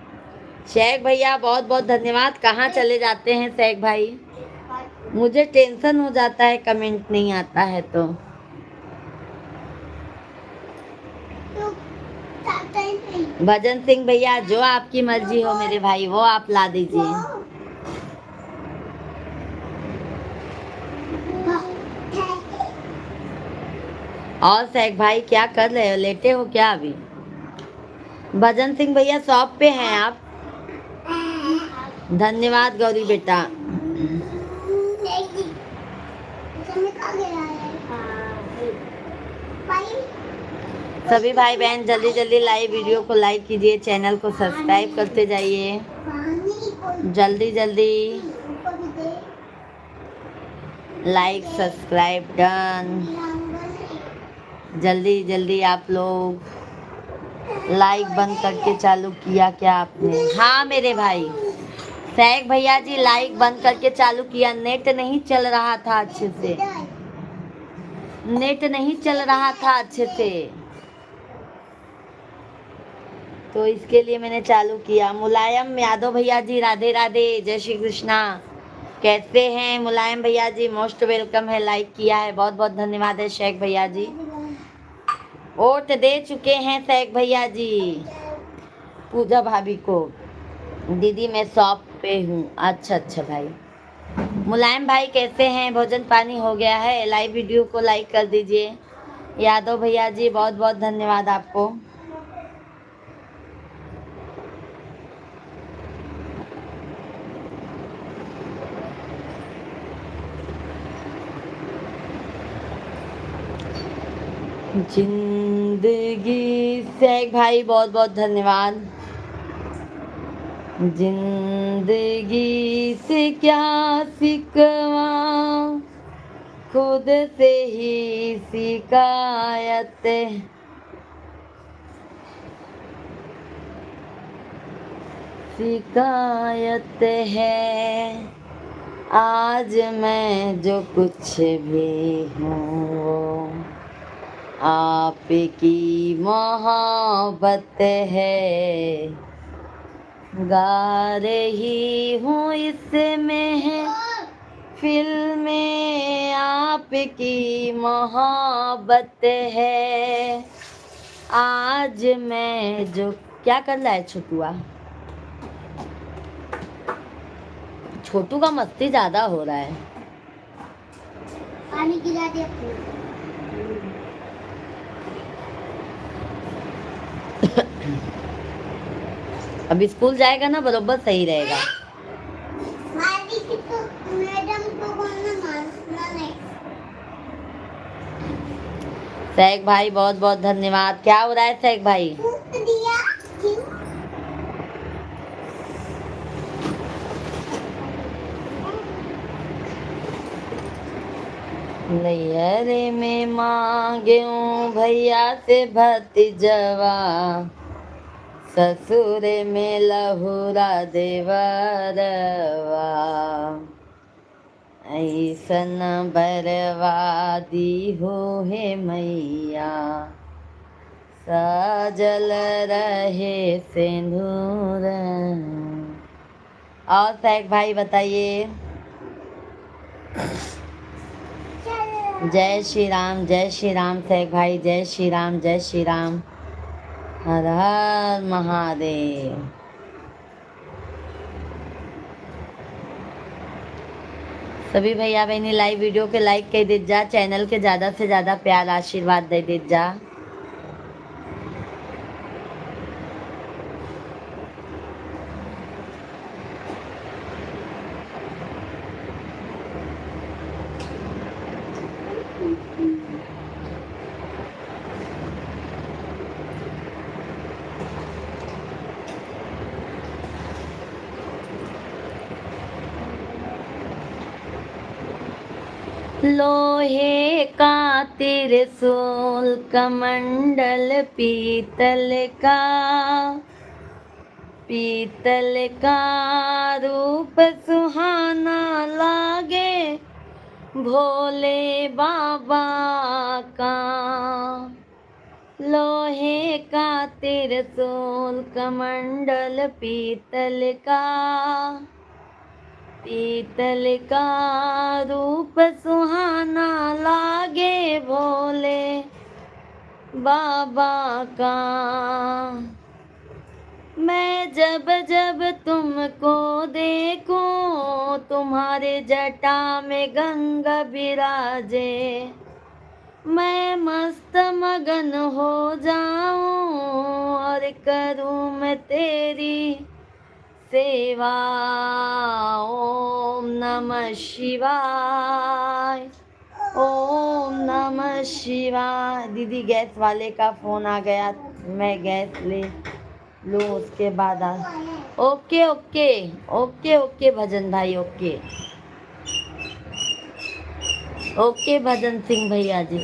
शेख भैया बहुत बहुत धन्यवाद। कहाँ चले जाते हैं शेख भाई? मुझे टेंशन हो जाता है कमेंट नहीं आता है तो भजन सिंह भैया जो आपकी मर्जी हो मेरे भाई वो आप ला दीजिए। और शेख भाई क्या कर रहे हो, लेटे हो क्या अभी? भजन सिंह भैया शॉप पे हैं आप? धन्यवाद गौरी बेटा। सभी भाई बहन जल्दी जल्दी लाइव वीडियो को लाइक कीजिए, चैनल को सब्सक्राइब करते जाइए जल्दी जल्दी। Like subscribe done. जल्दी जल्दी आप लोग लाइक बंद करके चालू किया क्या आपने? हाँ मेरे भाई सैग भैया जी लाइक बंद करके चालू किया। नेट नहीं चल रहा था अच्छे से, नेट नहीं चल रहा था अच्छे से तो इसके लिए मैंने चालू किया। मुलायम यादव भैया जी राधे राधे, जय श्री कृष्णा। कैसे हैं मुलायम भैया जी? मोस्ट वेलकम है, लाइक किया है, बहुत बहुत धन्यवाद है शेख भैया जी। वोट दे चुके हैं शेख भैया जी पूजा भाभी को। दीदी मैं शॉप पे हूँ। अच्छा अच्छा भाई। मुलायम भाई कैसे हैं? भोजन पानी हो गया है? लाइव वीडियो को लाइक कर दीजिए। यादव भैया जी बहुत बहुत धन्यवाद आपको। जिंदगी शेख भाई बहुत बहुत धन्यवाद। जिंदगी से क्या सिकवा, खुद से ही शिकायत, शिकायत है। आज मैं जो कुछ भी हूँ आपकी मोहब्बत है। गा रही हूँ इसमें है फिल्में आपकी मोहब्बत है। आज मैं जो क्या कर रहा है छोटुआ? छोटू का मस्ती ज्यादा हो रहा है। पानी गिरा दिया। अभी स्कूल जाएगा ना बरोबर सही रहेगा। शेख भाई बहुत बहुत धन्यवाद। क्या हो रहा है शेख भाई? नैहरे में मांगे भैया से भतीजवा, ससुर में लहुरा देवरवा। ऐसन बर्बादी हो है मैया, सजल रहे सिंदूर। और शेख भाई बताइए। जय श्री राम, जय श्री राम शेख भाई, जय श्री राम, जय श्री राम। हर हर महादेव। सभी भैया बहनी लाइव वीडियो के लाइक कर दीजिए जा, चैनल के ज़्यादा से ज़्यादा प्यार आशीर्वाद दे दीजिए जा। लोहे का त्रिशूल कमंडल पीतल का रूप सुहाना लागे भोले बाबा का। लोहे का त्रिशूल कमंडल पीतल का रूप सुहाना लागे भोले बाबा का। मैं जब जब तुमको देखूं तुम्हारे जटा में गंगा विराजे, मैं मस्त मगन हो जाऊं और करूं मैं तेरी सेवा। ओम नमः शिवाय, ओम नमः शिवाय। दीदी गैस वाले का फोन आ गया, मैं गैस ले लूँ उसके बाद ओके ओके ओके ओके भजन भाई, ओके ओके भजन सिंह भैया जी।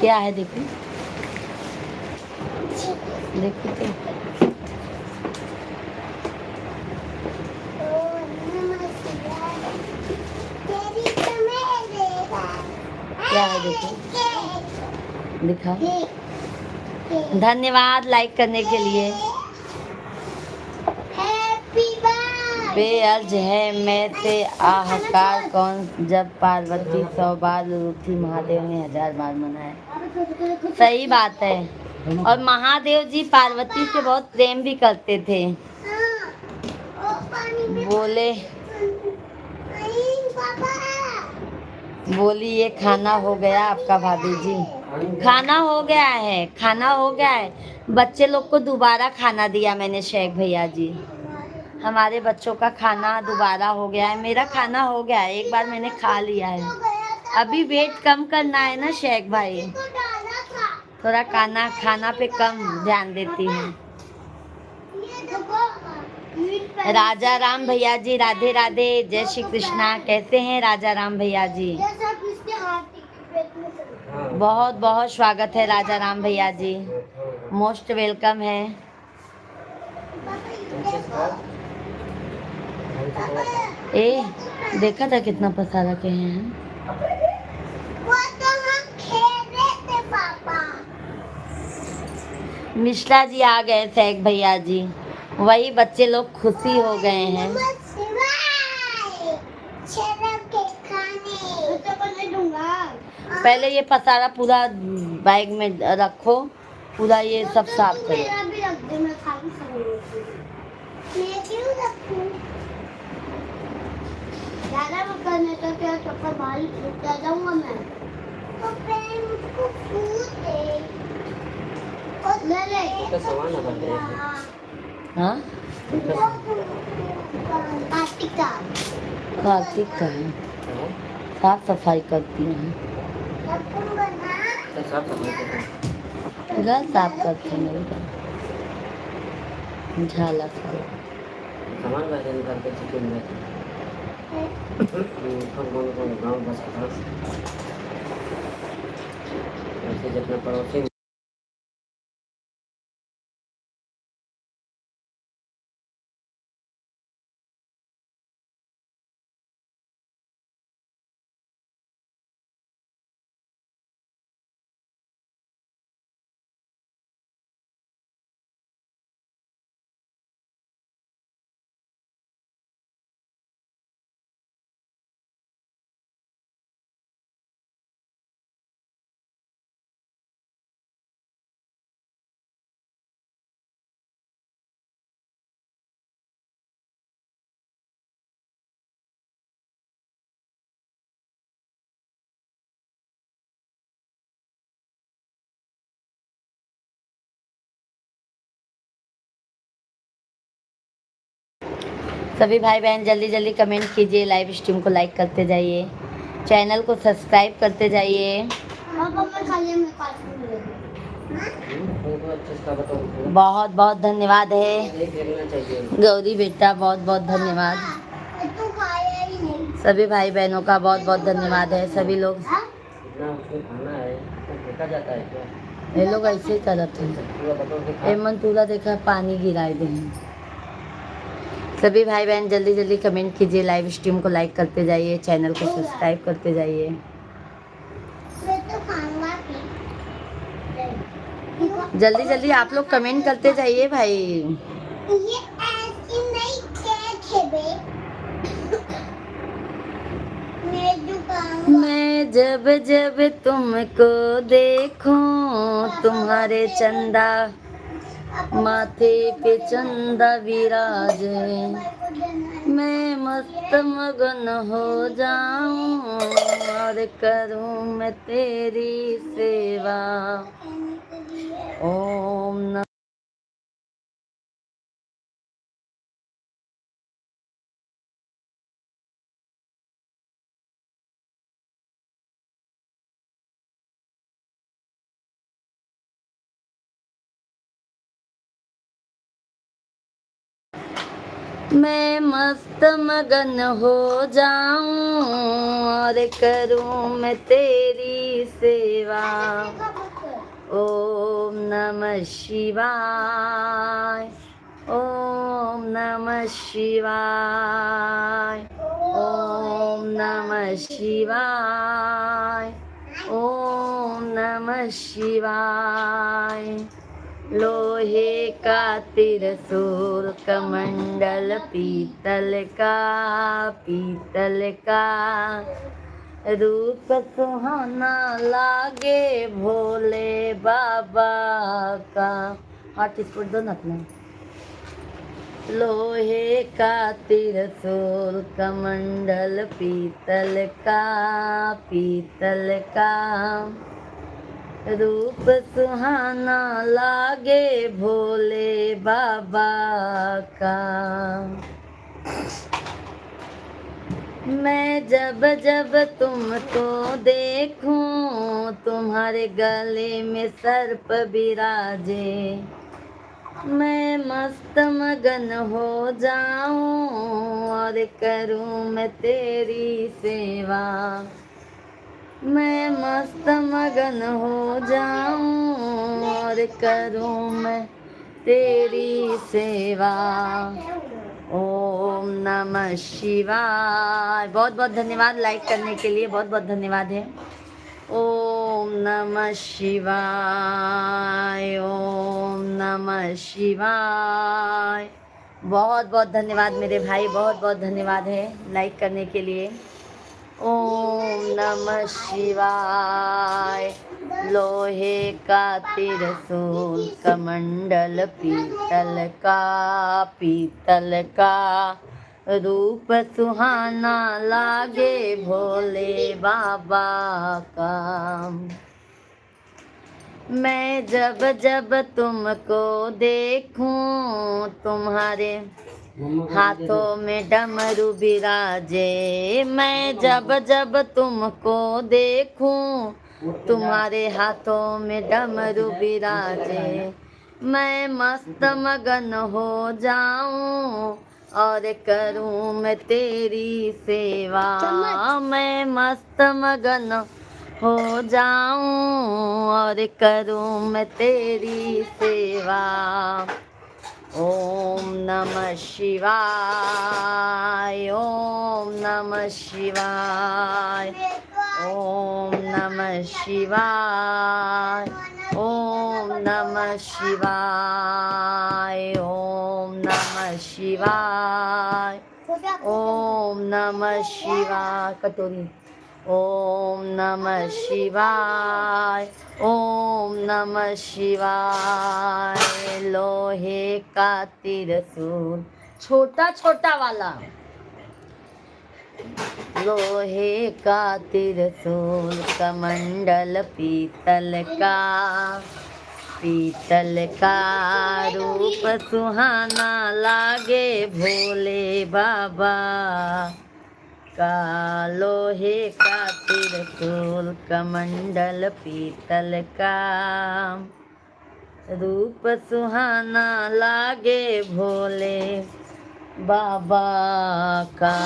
क्या है देखो देखो तो। क्या है देखो, दिखा। धन्यवाद लाइक करने के लिए। बेअर्ज है मैं से आहकार कौन, जब पार्वती 100 बार रूठी महादेव ने 1000 बार मनाया। सही बात है। और महादेव जी पार्वती से बहुत प्रेम भी करते थे। बोली ये खाना हो गया आपका भाभी जी? खाना हो गया है, खाना हो गया है। बच्चे लोग को दोबारा खाना दिया मैंने शेख भैया जी। हमारे बच्चों का खाना दोबारा हो गया है। मेरा खाना हो गया है, एक बार मैंने खा लिया है। अभी वेट कम करना है ना शेख भाई, थोड़ा खाना पे कम ध्यान देती हूँ। राजा राम भैया जी राधे राधे, जय श्री कृष्णा। कैसे हैं राजा राम भैया जी? बहुत बहुत स्वागत है राजा राम भैया जी, मोस्ट वेलकम है। ए देखा था कितना पसारा के हैं। मिश्रा जी आ गए शेख भैया जी, वही बच्चे लोग खुशी हो गए हैं। पहले ये पसारा पूरा बैग में रखो, पूरा ये सब साफ करो। ज़्यादा मत करने तो क्या चप्पल भारी छूट जाऊंगा मैं। तो पैर मुझको फूट दे और ले तो सामान ना बंद है। हाँ कार्तिक का है, साफ सफाई करती हैं, घर साफ करती हैं, झाला सामान वैसे निकाल के चिकन में गाँव बस ऐसे जितना पड़ोसी। सभी भाई बहन जल्दी जल्दी कमेंट कीजिए, लाइव स्ट्रीम को लाइक करते जाइए। चैनल को सब्सक्राइब करते जाइए। पापा मैं खाली में काटूंगी। बहुत बहुत धन्यवाद है गौरी बेटा, बहुत बहुत धन्यवाद। तू खाया ही नहीं। सभी भाई बहनों का बहुत बहुत धन्यवाद है। सभी लोग खाना है देखा जाता है क्या? ये लोग ऐसे ही करते हैं। एमन पूरा देखा पानी गिराए दे। सभी भाई बहन जल्दी जल्दी कमेंट कीजिए, लाइव स्ट्रीम को लाइक करते जाइए, चैनल को सब्सक्राइब करते जाइए। मैं तो खाऊंगा फिर। जल्दी जल्दी आप लोग कमेंट करते जाइए भाई। ये ऐसी नहीं खेबे। मैं जो खाऊंगा। मैं जब जब तुमको देखूं, तुम्हारे चंदा माथे पे चंदा विराजे, मैं मस्त मगन हो जाऊं और करूं मैं तेरी सेवा। ओम नमः मैं मस्त मगन हो जाऊं और करूं मैं तेरी सेवा। ओम नमः शिवाय, ओम नमः शिवाय, ओम नमः शिवाय, ओम नमः शिवाय। लोहे का त्रिशूल कमंडल पीतल का रूप सुहाना लागे भोले बाबा का। हाथ स्पूट दो ना अपना। लोहे का त्रिशूल कमंडल पीतल का रूप सुहाना लागे भोले बाबा का। मैं जब जब तुमको देखूं, तुम्हारे गले में सर्प विराजे, मैं मस्त मगन हो जाऊं और करूं मैं तेरी सेवा। मैं मस्त मगन हो जाऊं और करूं मैं तेरी सेवा। ओम नमः शिवाय। बहुत बहुत धन्यवाद लाइक करने के लिए, बहुत बहुत धन्यवाद है। ओम नमः शिवाय, ओम नमः शिवाय। बहुत बहुत धन्यवाद मेरे भाई, बहुत बहुत धन्यवाद है लाइक करने के लिए। ओम नमः शिवाय। लोहे का त्रिशूल कमंडल पीतल का रूप सुहाना लागे भोले बाबा का। मैं जब जब तुमको देखूं, तुम्हारे हाथों में डमरू विराजे, मैं जब जब तुमको देखूं, तुम्हारे हाथों में डमरू विराजे, मैं मस्त मगन हो जाऊं और करूं मैं तेरी सेवा। मैं मस्त मगन हो जाऊं और करूं मैं तेरी सेवा। ओम नमः शिवाय, ओम नमः शिवाय, ओम नमः शिवाय, ओम नमः शिवाय, ओम नमः शिवाय, ओम नमः शिवाय। कटोरी। ओम नमः शिवाय, ओम नमः शिवाय। लोहे का त्रिशूल छोटा छोटा वाला, लोहे का त्रिशूल कमंडल पीतल का रूप सुहाना लागे भोले बाबा का। लोहे का त्रिशूल कमंडल पीतल का, रूप सुहाना लागे भोले बाबा का।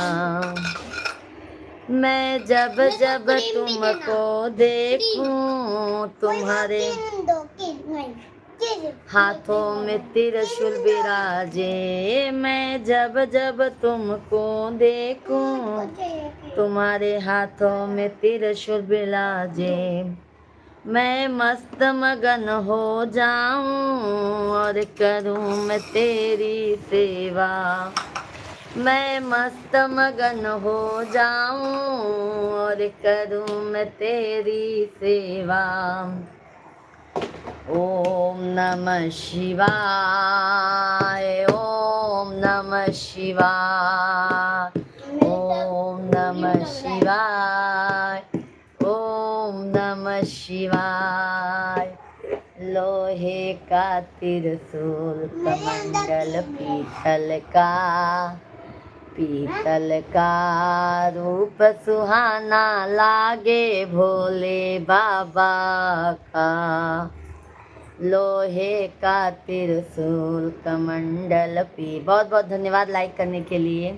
मैं जब जब तुमको देखूं तुम्हारे हाथों में त्रिशूल विराजे, मैं जब जब तुमको देखूं तुम्हारे हाथों में त्रिशूल विराजे, मैं मस्त मगन हो जाऊं और करूं मैं तेरी सेवा। मैं मस्त मगन हो जाऊं और करूं मैं तेरी सेवा। ओम नमः शिवाय, ओम नमः शिवाय, ओम नमः शिवाय, ओम नमः शिवाय। लोहे का त्रिशूल कमंडल पीतल का, पीतल का रूप सुहाना लागे भोले बाबा का। लोहे का त्रिशूल कमंडल बहुत बहुत धन्यवाद लाइक करने के लिए।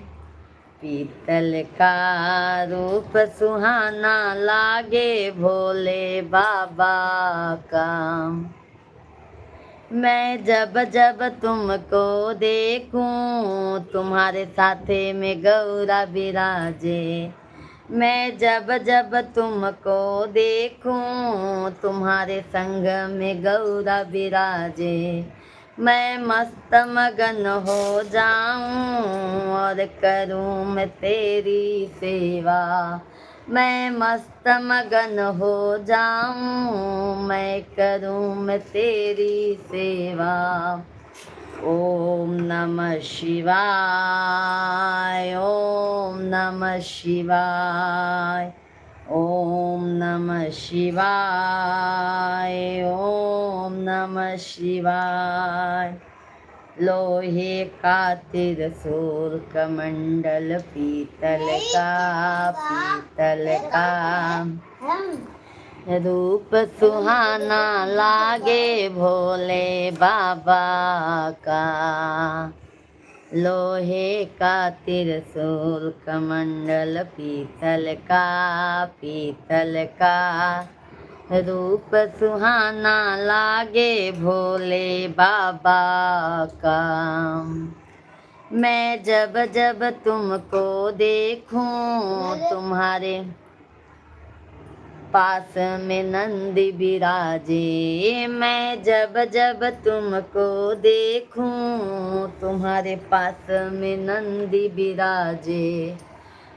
पीतल का रूप सुहाना लागे भोले बाबा का, मैं जब जब तुमको देखूं तुम्हारे साथे में गौरा विराजे, मैं जब जब तुमको देखूं तुम्हारे संग में गौरा विराजे, मैं मस्त मगन हो जाऊं और करूं मैं तेरी सेवा। मैं मस्त मगन हो जाऊं मैं करूं मैं तेरी सेवा। ओम नमः शिवाय, ओम नमः शिवाय, ओम नमः शिवाय, ओम नमः शिवाय। लोहे का त्रिशूल कमंडल पीतल का, पीतल का रूप सुहाना लागे भोले बाबा का। लोहे का त्रिशूल कमंडल पीतल का, पीतल का रूप सुहाना लागे भोले बाबा का। मैं जब जब तुमको देखूं तुम्हारे पास में नंदी विराजे, मैं जब जब तुमको देखूं तुम्हारे पास में नंदी विराजे,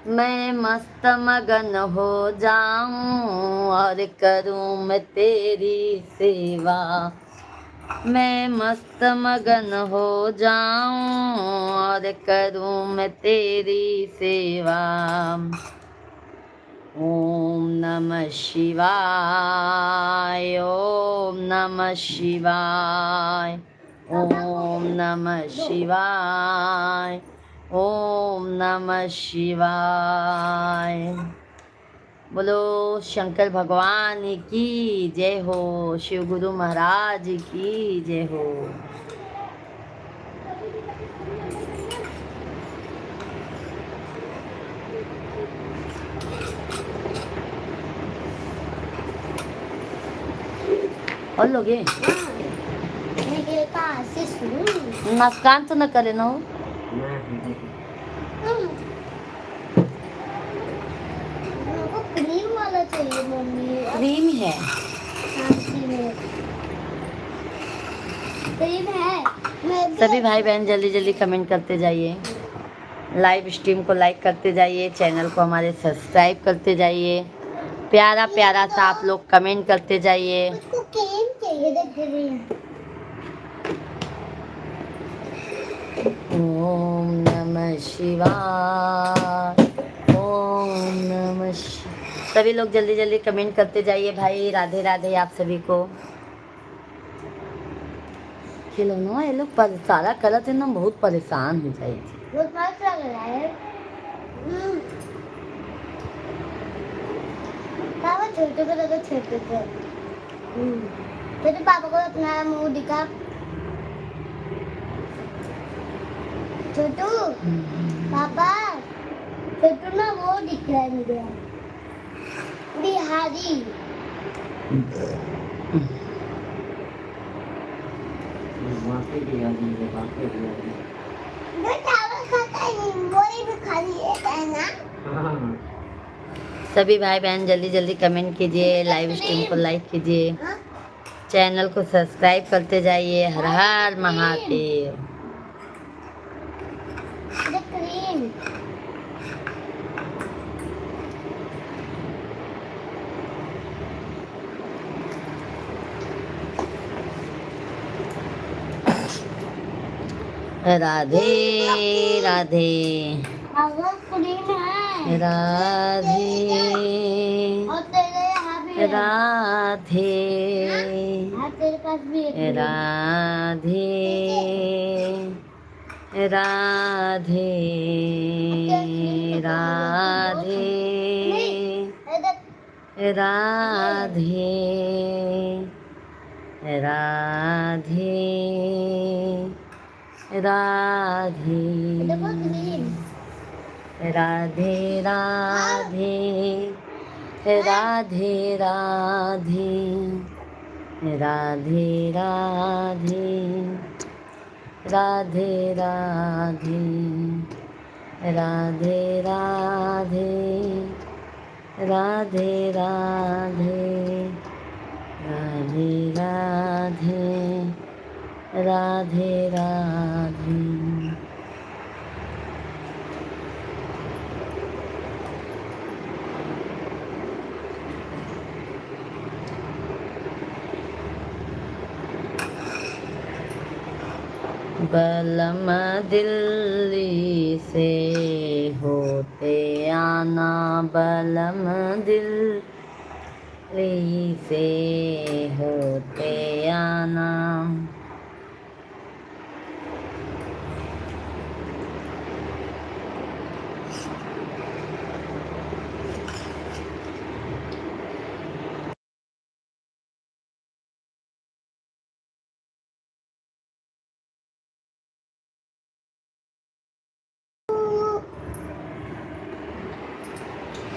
मैं मस्त मगन हो जाऊं और करूं मैं तेरी सेवा। मैं मस्त मगन हो जाऊं और करूं मैं तेरी सेवा। ओम नमः शिवाय, ओम नमः शिवाय, ओम नमः शिवाय, ओम नमः शिवाय। बोलो शंकर भगवान की जय हो, शिव गुरु महाराज की जय हो। और लोग मेरे पास से सुन नमस्कार तो न करे ना हो। क्रीम वाला चाहिए मम्मी। क्रीम है, क्रीम है। सभी भाई बहन जल्दी जल्दी कमेंट करते जाइए, लाइव स्ट्रीम को लाइक करते जाइए, चैनल को हमारे सब्सक्राइब करते जाइए, प्यारा प्यारा सा आप लोग कमेंट करते जाइए। उसको क्रीम चाहिए, देख क्रीम। ओम नमः शिवाय, ओम नमः शिवाय। सभी लोग जल्दी जल्दी कमेंट करते जाइए भाई। राधे राधे आप सभी को। खिलौना ये लोग सारा गलत है ना, बहुत परेशान हो जाए। बहुत मस्त लग रहा है। पापा छोटू को देखो छोटू को। छोटू पापा को अपना मुंह दिखा। छोटू पापा छोटू ना वो दिख रहा है मुझे बिहारी। वाकई बिहारी है, वाकई बिहारी। जो चावल खाता है वही भी खा लेता है ना। हाँ, सभी भाई बहन जल्दी जल्दी कमेंट कीजिए, लाइव स्ट्रीम को लाइक कीजिए, हाँ? चैनल को सब्सक्राइब करते जाइए। हर हर महादेव। ये क्रीम राधे राधे अगर क्रीम है राधे और तेरे यहाँ भी है। राधे हाँ तेरे पास भी है क्रीम। राधे राधे राधे ये देख राधे राधे राधे ये देखो क्रीम। राधे राधे राधे राधे राधे राधे राधे राधे राधे राधे राधे राधे राधे राधे राधे राधे। बलम दिल्ली से होते आना, बलम दिल्ली से होते आना।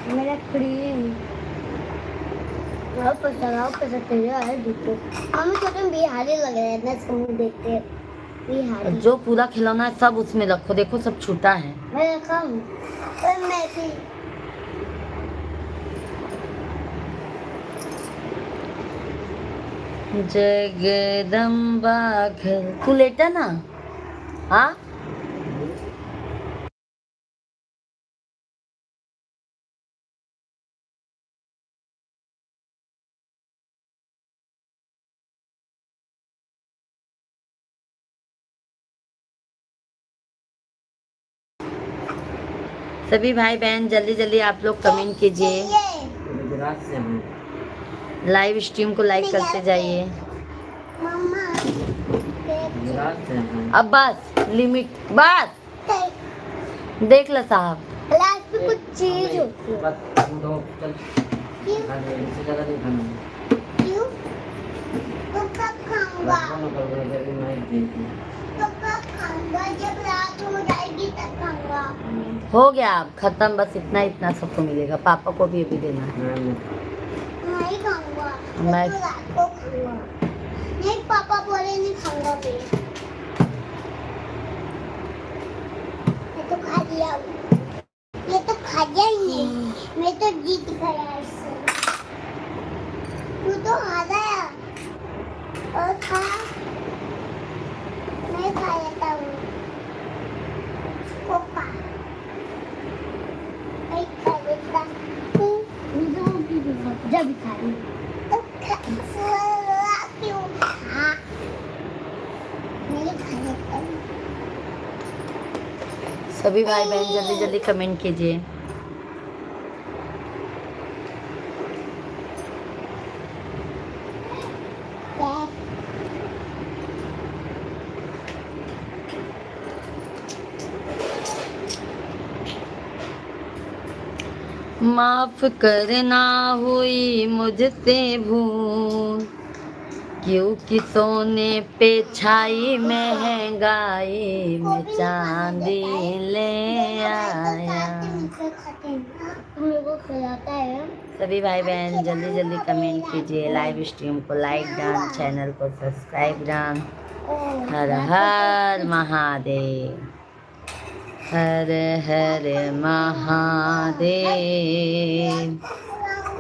मेरा क्रीम वापस तेरे आए देखो। हम छोटे बिहारी लग रहे हैं ना समूह देखते बिहारी। जो पूरा खिलौना है सब उसमें रखो, देखो सब छूटा है। मैं कम और मैं भी जगदम्बा घर तू लेटा ना। हाँ सभी भाई बहन जल्दी जल्दी आप लोग कमेंट कीजिए, गुजरात से हूँ। लाइव स्ट्रीम को लाइक करते जाइए। मम्मा गुजरात से हूँ। अब बस लिमिट बस देख लो साहब। लास्ट में कुछ चीज होती है। बस तू दो, चल क्यों खा ले, इससे ज़्यादा नहीं खाना। क्यों तो कब खाऊंगा बस खाना कर दो, जल्दी नहीं देती। तो कब खाऊंगा जब रात हो जाएगी तब खाऊंगा। हो गया अब खत्म, बस इतना इतना सबको मिलेगा, पापा को भी अभी देना है। नहीं खाऊंगा मैं तो रात को खाऊंगा। नहीं पापा बोले नहीं खाऊंगा मैं तो खा लिया। मैं तो खा लिया ही नहीं, मैं तो जीत गया इससे। तू तो हारा और खा। मैं खा लेता हूँ कोपा। मैं खा लेता हूँ। जब भी खा रही तो क्यों खा। मैं खा लेता हूँ। सभी भाई बहन जल्दी जल्दी कमेंट कीजिए। माफ करना हुई मुझसे भूल, क्योंकि सोने पे छाई महंगाई में चांदी ले आया। मेरे को खिलाता है। सभी भाई बहन जल्दी जल्दी कमेंट कीजिए, लाइव स्ट्रीम को लाइक डान, चैनल को सब्सक्राइब डान। हर हर महादेव, हर हर महादेव,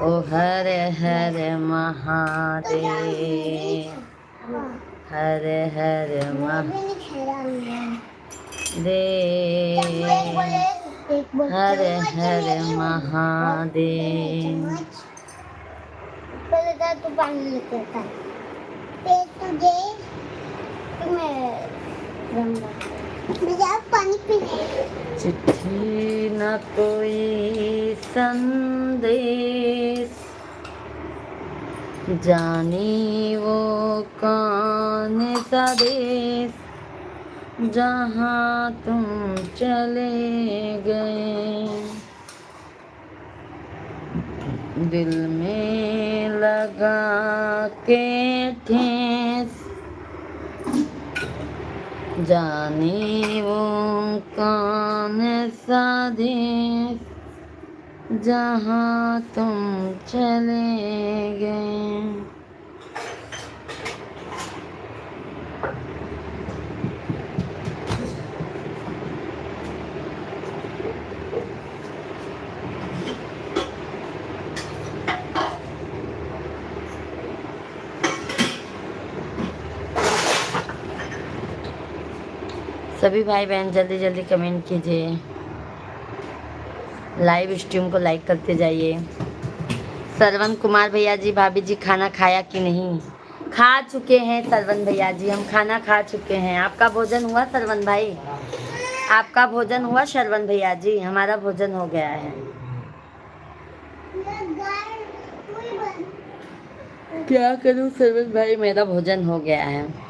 ओ हर हर महादेव, हर हर महादेव, हर हर महादेव। पहले तो पानी लेके आता है। पेट तुझे तो मैं पानी पी। चिट्ठी न कोई संदेश, जानी वो कौन सा देश, जहाँ तुम चले गए। दिल में लगा के ठेस, जाने वो कौन सा देश, जहाँ तुम चले गए। सभी भाई बहन जल्दी जल्दी कमेंट कीजिए, लाइव स्ट्रीम को लाइक करते जाइए। सरवन कुमार भैया जी, भाभी जी खाना खाया कि नहीं? खा चुके हैं सरवन भैया जी, हम खाना खा चुके हैं। आपका भोजन हुआ सरवन भाई? आपका भोजन हुआ सरवन भैया जी? हमारा भोजन हो गया है। क्या करूं सरवन भाई, मेरा भोजन हो गया है।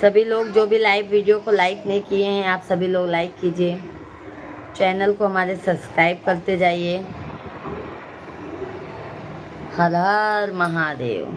सभी लोग जो भी लाइव वीडियो को लाइक नहीं किए हैं, आप सभी लोग लाइक कीजिए, चैनल को हमारे सब्सक्राइब करते जाइए। हर हर महादेव।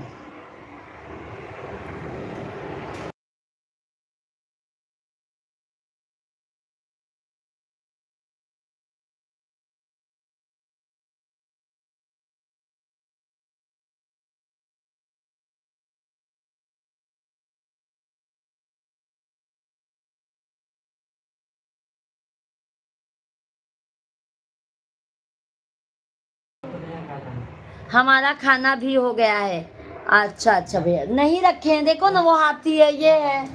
हमारा खाना भी हो गया है। अच्छा अच्छा भैया, नहीं रखे हैं, देखो ना वो हाथी है, ये है,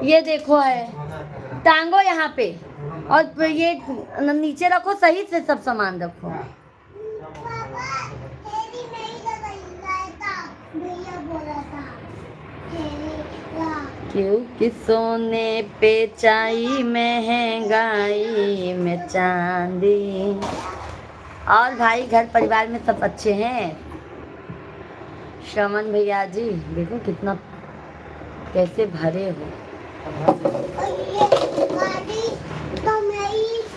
ये देखो है, टांगो यहाँ पे, और ये नीचे रखो, सही से सब सामान रखो। क्योंकि सोने पे चाई महंगाई में चांदी। और भाई घर परिवार में सब अच्छे हैं? श्रवण भैया जी देखो कितना कैसे भरे हो।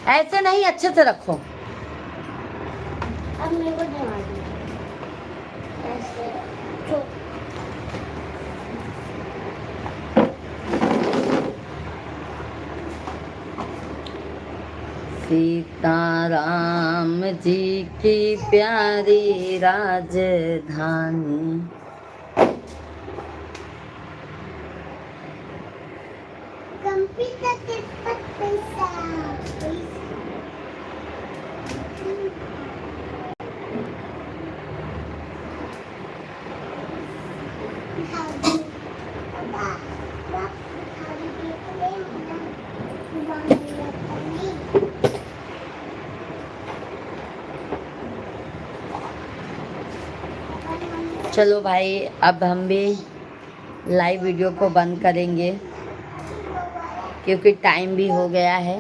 ऐसे नहीं, अच्छे से रखो। अब मेरे को दवा दो। ऐसे जो सीताराम जी की प्यारी राजधानी, कंप्यूटर के पैसा चलो भाई अब हम भी लाइव वीडियो को बंद करेंगे क्योंकि टाइम भी हो गया है।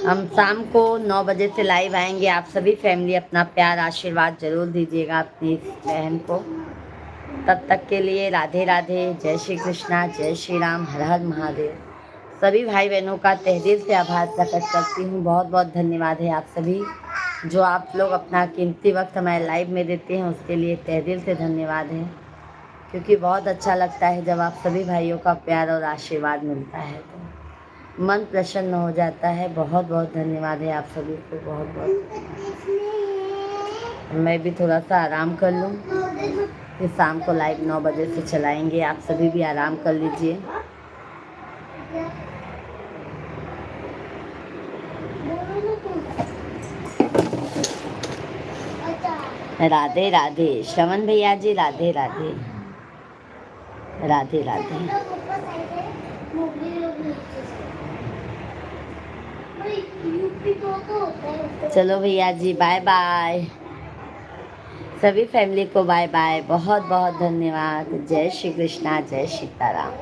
हम शाम को 9 बजे से लाइव आएंगे। आप सभी फैमिली अपना प्यार आशीर्वाद जरूर दीजिएगा अपनी इस बहन को। तब तक के लिए राधे राधे, जय श्री कृष्णा, जय श्री राम, हर हर महादेव। सभी भाई बहनों का तहे दिल से आभार प्रकट करती हूँ। बहुत बहुत धन्यवाद है आप सभी, जो आप लोग अपना कीमती वक्त हमारे लाइव में देते हैं, उसके लिए तहे दिल से धन्यवाद है। क्योंकि बहुत अच्छा लगता है जब आप सभी भाइयों का प्यार और आशीर्वाद मिलता है तो मन प्रसन्न हो जाता है। बहुत बहुत धन्यवाद है आप सभी को, बहुत बहुत। मैं भी थोड़ा सा आराम कर लूँ, फिर शाम को लाइव 9 बजे से चलाएंगे। आप सभी भी आराम कर लीजिए। राधे राधे श्रवण भैया जी, राधे राधे, राधे राधे। चलो भैया जी, बाय बाय। सभी फैमिली को बाय बाय। बहुत बहुत धन्यवाद। जय श्री कृष्णा, जय सीताराम।